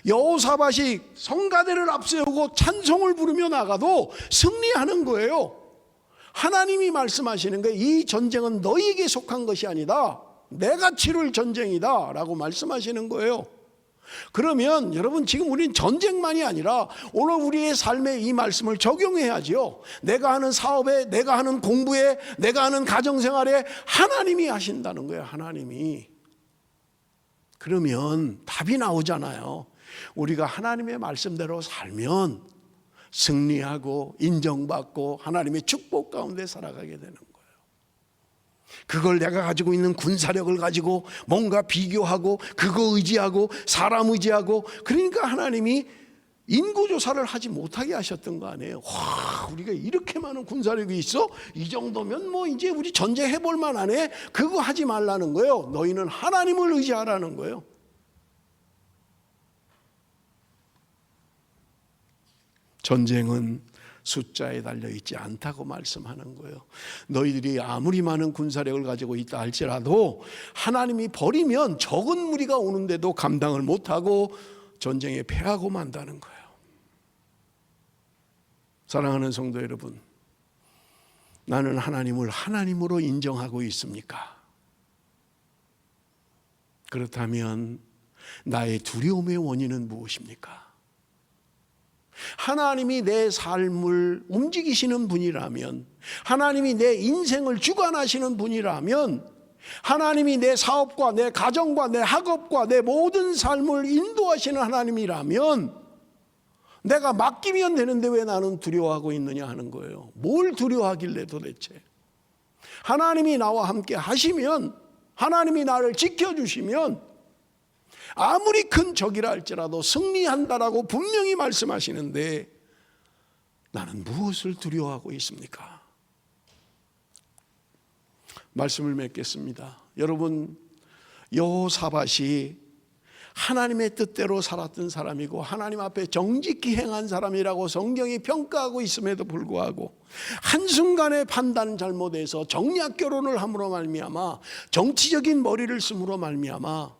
여호사밧이 성가대를 앞세우고 찬송을 부르며 나가도 승리하는 거예요. 하나님이 말씀하시는 거예요. 이 전쟁은 너희에게 속한 것이 아니다. 내가 치룰 전쟁이다 라고 말씀하시는 거예요. 그러면 여러분, 지금 우리는 전쟁만이 아니라 오늘 우리의 삶에 이 말씀을 적용해야죠. 내가 하는 사업에, 내가 하는 공부에, 내가 하는 가정생활에 하나님이 하신다는 거예요. 하나님이. 그러면 답이 나오잖아요. 우리가 하나님의 말씀대로 살면 승리하고 인정받고 하나님의 축복 가운데 살아가게 되는 거예요. 그걸 내가 가지고 있는 군사력을 가지고 뭔가 비교하고 그거 의지하고 사람 의지하고, 그러니까 하나님이 인구조사를 하지 못하게 하셨던 거 아니에요. 와, 우리가 이렇게 많은 군사력이 있어? 이 정도면 뭐 이제 우리 전쟁해볼 만하네. 그거 하지 말라는 거예요. 너희는 하나님을 의지하라는 거예요. 전쟁은 숫자에 달려있지 않다고 말씀하는 거예요. 너희들이 아무리 많은 군사력을 가지고 있다 할지라도 하나님이 버리면 적은 무리가 오는데도 감당을 못하고 전쟁에 패하고 만다는 거예요. 사랑하는 성도 여러분, 나는 하나님을 하나님으로 인정하고 있습니까? 그렇다면 나의 두려움의 원인은 무엇입니까? 하나님이 내 삶을 움직이시는 분이라면, 하나님이 내 인생을 주관하시는 분이라면, 하나님이 내 사업과 내 가정과 내 학업과 내 모든 삶을 인도하시는 하나님이라면 내가 맡기면 되는데 왜 나는 두려워하고 있느냐 하는 거예요. 뭘 두려워하길래 도대체? 하나님이 나와 함께 하시면, 하나님이 나를 지켜주시면 아무리 큰 적이라 할지라도 승리한다라고 분명히 말씀하시는데 나는 무엇을 두려워하고 있습니까? 말씀을 맺겠습니다. 여러분, 여호사밧이 하나님의 뜻대로 살았던 사람이고 하나님 앞에 정직히 행한 사람이라고 성경이 평가하고 있음에도 불구하고 한순간의 판단 잘못해서 정략 결혼을 함으로 말미암아 정치적인 머리를 쓰므로 말미암아,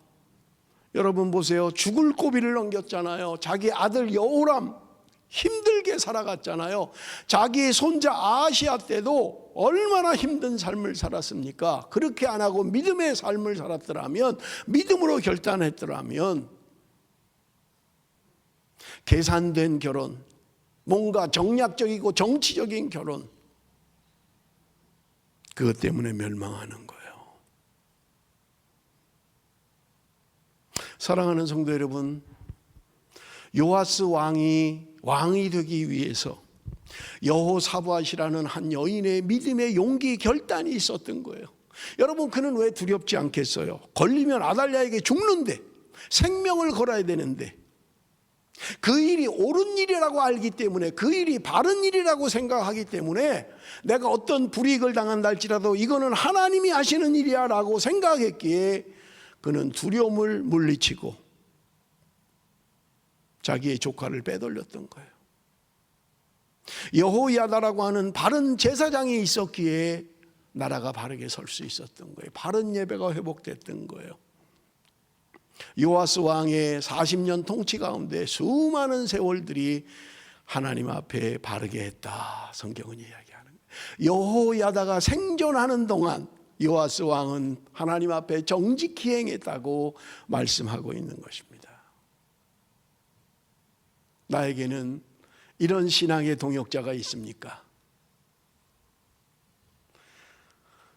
여러분 보세요, 죽을 고비를 넘겼잖아요. 자기 아들 여호람 힘들게 살아갔잖아요. 자기 손자 아하시아 때도 얼마나 힘든 삶을 살았습니까? 그렇게 안 하고 믿음의 삶을 살았더라면, 믿음으로 결단했더라면, 계산된 결혼, 뭔가 정략적이고 정치적인 결혼, 그것 때문에 멸망하는 거예요. 사랑하는 성도 여러분, 요아스 왕이 되기 위해서 여호사밧이라는 한 여인의 믿음의 용기, 결단이 있었던 거예요. 여러분, 그는 왜 두렵지 않겠어요? 걸리면 아달랴에게 죽는데, 생명을 걸어야 되는데, 그 일이 옳은 일이라고 알기 때문에, 그 일이 바른 일이라고 생각하기 때문에, 내가 어떤 불이익을 당한다 할지라도 이거는 하나님이 하시는 일이야 라고 생각했기에 그는 두려움을 물리치고 자기의 조카를 빼돌렸던 거예요. 여호야다라고 하는 바른 제사장이 있었기에 나라가 바르게 설 수 있었던 거예요. 바른 예배가 회복됐던 거예요. 요아스 왕의 40년 통치 가운데 수많은 세월들이 하나님 앞에 바르게 했다, 성경은 이야기하는 거예요. 여호야다가 생존하는 동안 요아스 왕은 하나님 앞에 정직히 행했다고 말씀하고 있는 것입니다. 나에게는 이런 신앙의 동역자가 있습니까?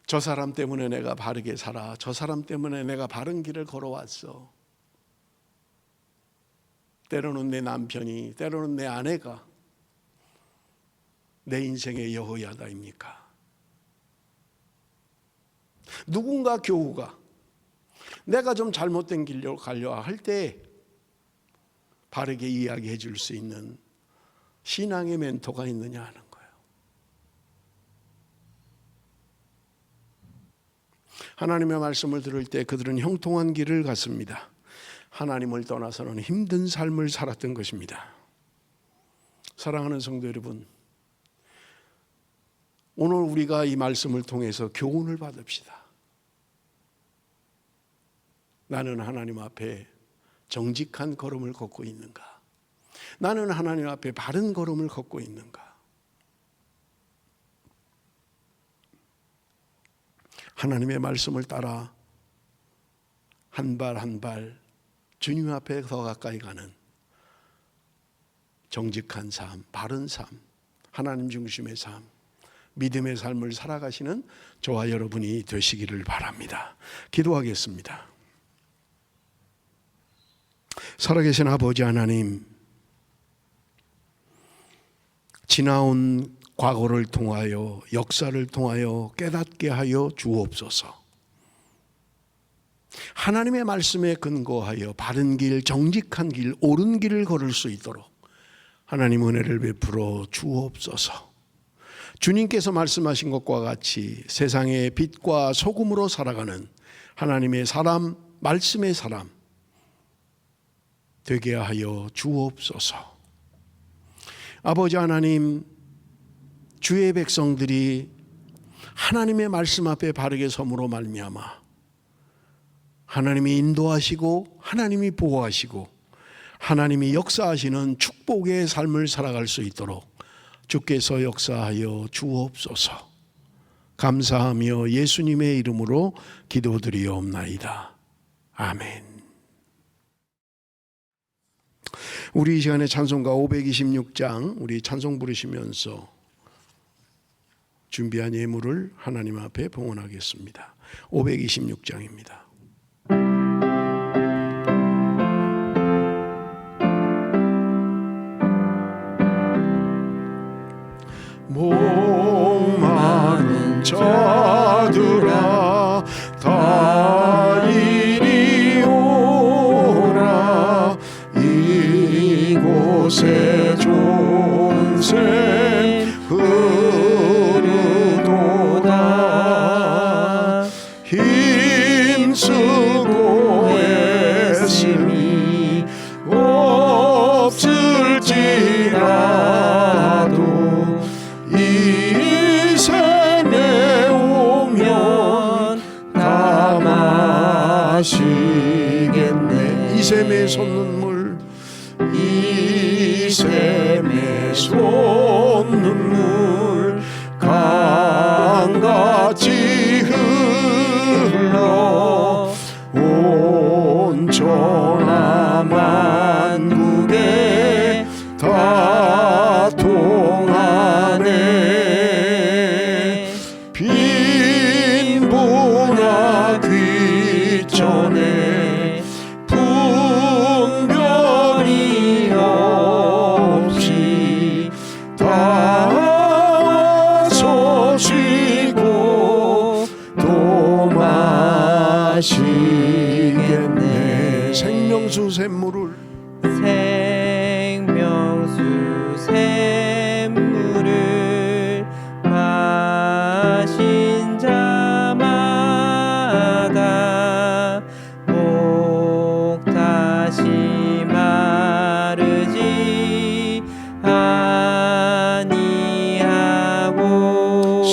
저 사람 때문에 내가 바르게 살아, 저 사람 때문에 내가 바른 길을 걸어왔어. 때로는 내 남편이, 때로는 내 아내가 내 인생의 여호야다입니까? 누군가 교우가 내가 좀 잘못된 길로 가려 할 때 바르게 이야기해 줄 수 있는 신앙의 멘토가 있느냐 하는 거예요. 하나님의 말씀을 들을 때 그들은 형통한 길을 갔습니다. 하나님을 떠나서는 힘든 삶을 살았던 것입니다. 사랑하는 성도 여러분, 오늘 우리가 이 말씀을 통해서 교훈을 받읍시다. 나는 하나님 앞에 정직한 걸음을 걷고 있는가? 나는 하나님 앞에 바른 걸음을 걷고 있는가? 하나님의 말씀을 따라 한 발 한 발 주님 앞에 더 가까이 가는 정직한 삶, 바른 삶, 하나님 중심의 삶, 믿음의 삶을 살아가시는 저와 여러분이 되시기를 바랍니다. 기도하겠습니다. 살아계신 아버지 하나님, 지나온 과거를 통하여, 역사를 통하여 깨닫게 하여 주옵소서. 하나님의 말씀에 근거하여 바른 길, 정직한 길, 옳은 길을 걸을 수 있도록 하나님 은혜를 베풀어 주옵소서. 주님께서 말씀하신 것과 같이 세상의 빛과 소금으로 살아가는 하나님의 사람, 말씀의 사람 되게 하여 주옵소서. 아버지 하나님, 주의 백성들이 하나님의 말씀 앞에 바르게 섬으로 말미암아 하나님이 인도하시고 하나님이 보호하시고 하나님이 역사하시는 축복의 삶을 살아갈 수 있도록 주께서 역사하여 주옵소서. 감사하며 예수님의 이름으로 기도드리옵나이다. 아멘. 우리 이 시간에 찬송가 526장 우리 찬송 부르시면서 준비한 예물을 하나님 앞에 봉헌하겠습니다. 526장입니다. 목마른 자들아 다 이리 오라. 이곳에 존생 흐르도다.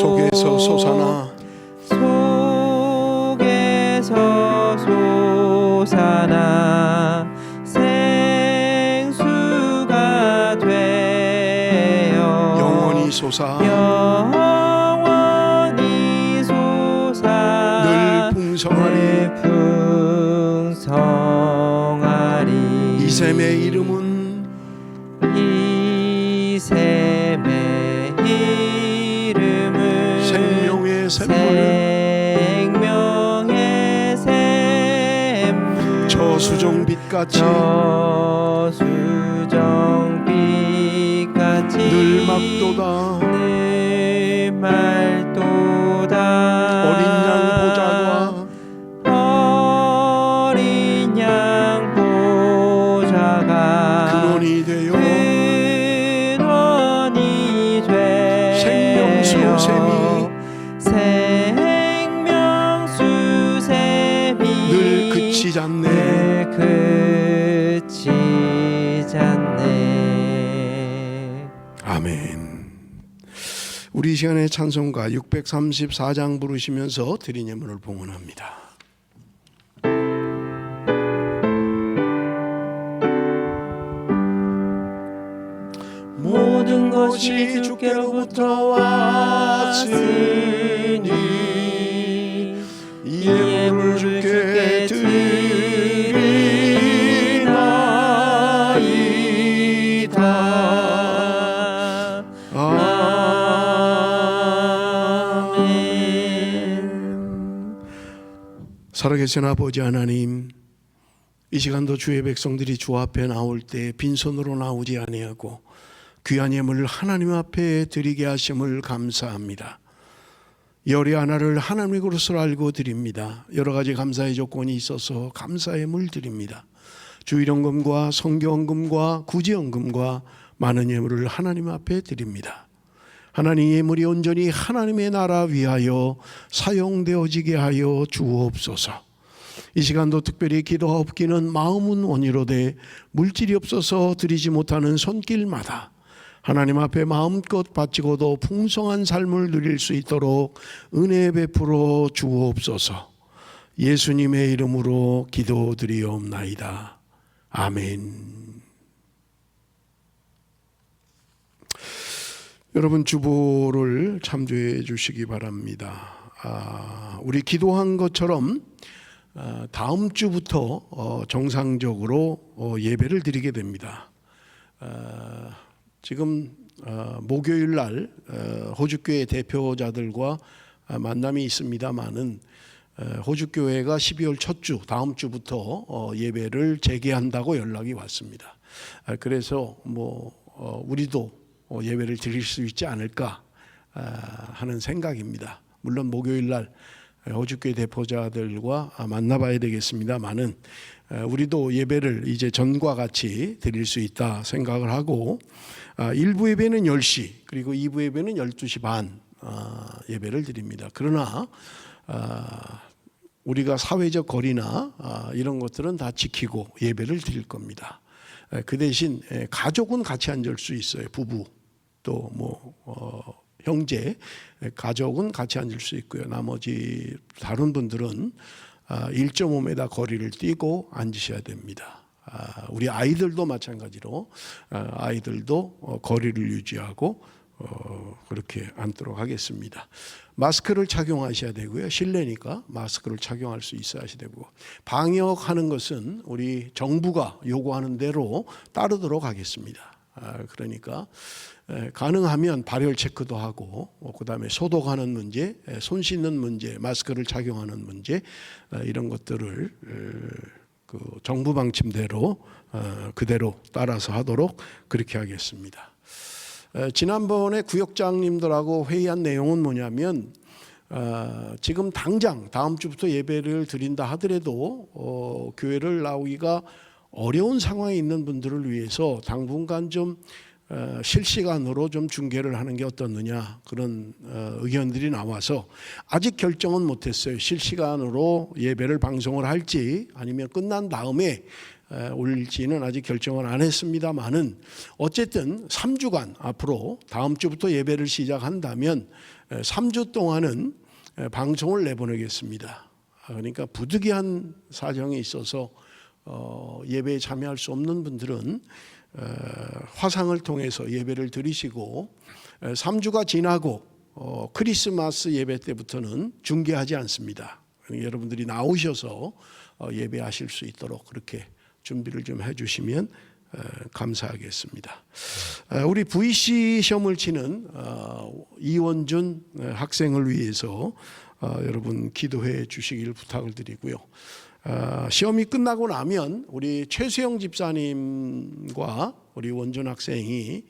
속에서 솟아나 속에서 솟아나 생수가 되어 영원히 솟아 영원히 솟아 늘 풍성하리. 풍성하리. 이 샘의 이름은 이 샘의 이름은 생명의 샘물. 생명의 샘물. 저수정빛같이 저수정빛같이 늘 맑도다. 늘 맑도다. 어린 양 보좌와 어린 양 보좌가 근원이 되어 근원이 되어 생명수 샘이 생명수 샘이 늘 그치지 않네. 늘 그치지 않네. 아멘. 우리 이 시간에 찬송가 634장 부르시면서 드린 예물을 봉헌합니다. 모든 것이 주께로부터 왔으니 이 예물을 주께 드리나이다. 아멘. 살아계신 아버지 하나님, 이 시간도 주의 백성들이 주 앞에 나올 때 빈손으로 나오지 아니하고 귀한 예물을 하나님 앞에 드리게 하심을 감사합니다. 열이 하나를 하나님의 그릇으로 알고 드립니다. 여러 가지 감사의 조건이 있어서 감사의 물 드립니다. 주일헌금과 성경헌금과 구제헌금과 많은 예물을 하나님 앞에 드립니다. 하나님 예물이 온전히 하나님의 나라 위하여 사용되어지게 하여 주옵소서. 이 시간도 특별히 기도하옵기는 마음은 원이로되 물질이 없어서 드리지 못하는 손길마다 하나님 앞에 마음껏 바치고도 풍성한 삶을 누릴 수 있도록 은혜 베풀어 주옵소서. 예수님의 이름으로 기도드리옵나이다. 아멘. 여러분 주보를 참조해 주시기 바랍니다. 우리 기도한 것처럼 다음 주부터 정상적으로 예배를 드리게 됩니다. 지금 목요일 날 호주교회 대표자들과 만남이 있습니다마는 호주교회가 12월 첫 주 다음 주부터 예배를 재개한다고 연락이 왔습니다. 그래서 우리도 예배를 드릴 수 있지 않을까 하는 생각입니다. 물론 목요일 날 호주교회 대표자들과 만나봐야 되겠습니다마는 우리도 예배를 이제 전과 같이 드릴 수 있다 생각을 하고, 1부 예배는 10시 그리고 2부 예배는 12시 반 예배를 드립니다. 그러나 우리가 사회적 거리나 이런 것들은 다 지키고 예배를 드릴 겁니다. 그 대신 가족은 같이 앉을 수 있어요. 부부 또 형제, 가족은 같이 앉을 수 있고요. 나머지 다른 분들은 1.5m 거리를 띄고 앉으셔야 됩니다. 우리 아이들도 마찬가지로 아이들도 거리를 유지하고 그렇게 앉도록 하겠습니다. 마스크를 착용하셔야 되고요. 실내니까 마스크를 착용할 수 있어야 되고, 방역하는 것은 우리 정부가 요구하는 대로 따르도록 하겠습니다. 그러니까 가능하면 발열 체크도 하고, 그다음에 소독하는 문제, 손 씻는 문제, 마스크를 착용하는 문제, 이런 것들을 그 정부 방침대로 그대로 따라서 하도록 그렇게 하겠습니다. 지난번에 구역장님들하고 회의한 내용은 뭐냐면, 지금 당장 다음 주부터 예배를 드린다 하더라도 교회를 나오기가 어려운 상황에 있는 분들을 위해서 당분간 좀 실시간으로 좀 중계를 하는 게 어떻느냐, 그런 의견들이 나와서 아직 결정은 못했어요. 실시간으로 예배를 방송을 할지 아니면 끝난 다음에 올지는 아직 결정을 안 했습니다만은 어쨌든 3주간 앞으로 다음 주부터 예배를 시작한다면 3주 동안은 방송을 내보내겠습니다. 그러니까 부득이한 사정이 있어서 예배에 참여할 수 없는 분들은 화상을 통해서 예배를 드리시고 3주가 지나고 크리스마스 예배 때부터는 중계하지 않습니다. 그러니까 여러분들이 나오셔서 예배하실 수 있도록 그렇게 준비를 좀 해주시면 감사하겠습니다. 우리 VC 시험을 치는 이원준 학생을 위해서 여러분 기도해 주시길 부탁을 드리고요. 시험이 끝나고 나면 우리 최수영 집사님과 우리 원준 학생이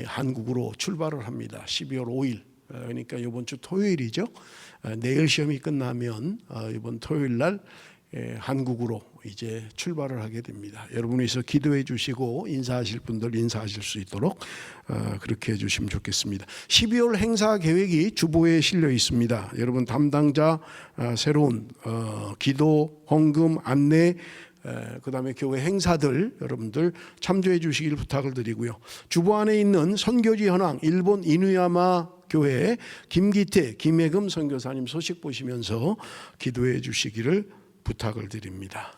한국으로 출발을 합니다. 12월 5일 그러니까 이번 주 토요일이죠. 내일 시험이 끝나면 이번 토요일 날 한국으로 이제 출발을 하게 됩니다. 여러분께서 기도해 주시고 인사하실 분들 인사하실 수 있도록 그렇게 해주시면 좋겠습니다. 12월 행사 계획이 주보에 실려 있습니다. 여러분 담당자 새로운 기도, 헌금, 안내 그다음에 교회 행사들 여러분들 참조해 주시길 부탁을 드리고요. 주보 안에 있는 선교지 현황 일본 이누야마 교회 김기태, 김혜금 선교사님 소식 보시면서 기도해 주시기를 부탁을 드립니다.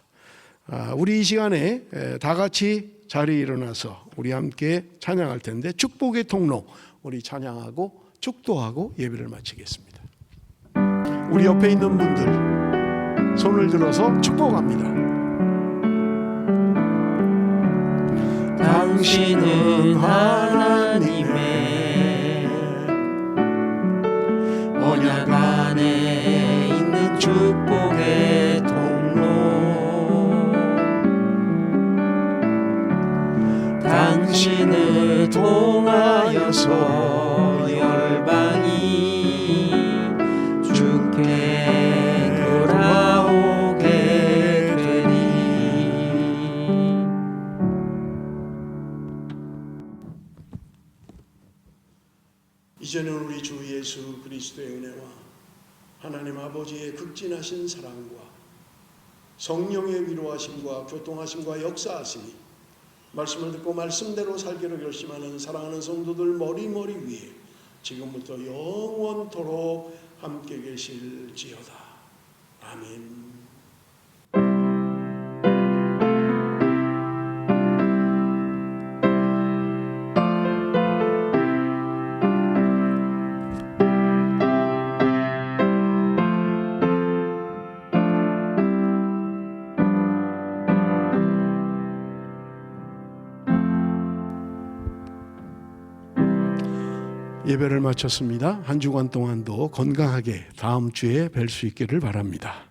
우리 이 시간에 다 같이 자리에 일어나서 우리 함께 찬양할 텐데 축복의 통로 우리 찬양하고 축도하고 예배를 마치겠습니다. 우리 옆에 있는 분들 손을 들어서 축복합니다. 당신은 하나님의 언약 안에 있는 축복의 통로 당신을 통하여서 열방이 주께 돌아오게 되리. 이제는 우리 주 예수 그리스도의 은혜와 하나님 아버지의 극진하신 사랑과 성령의 위로하심과 교통하심과 역사하심이 말씀을 듣고 말씀대로 살기로 결심하는 사랑하는 성도들 머리머리 위에 지금부터 영원토록 함께 계실지어다. 아멘. 예배를 마쳤습니다. 한 주간 동안도 건강하게 다음 주에 뵐 수 있기를 바랍니다.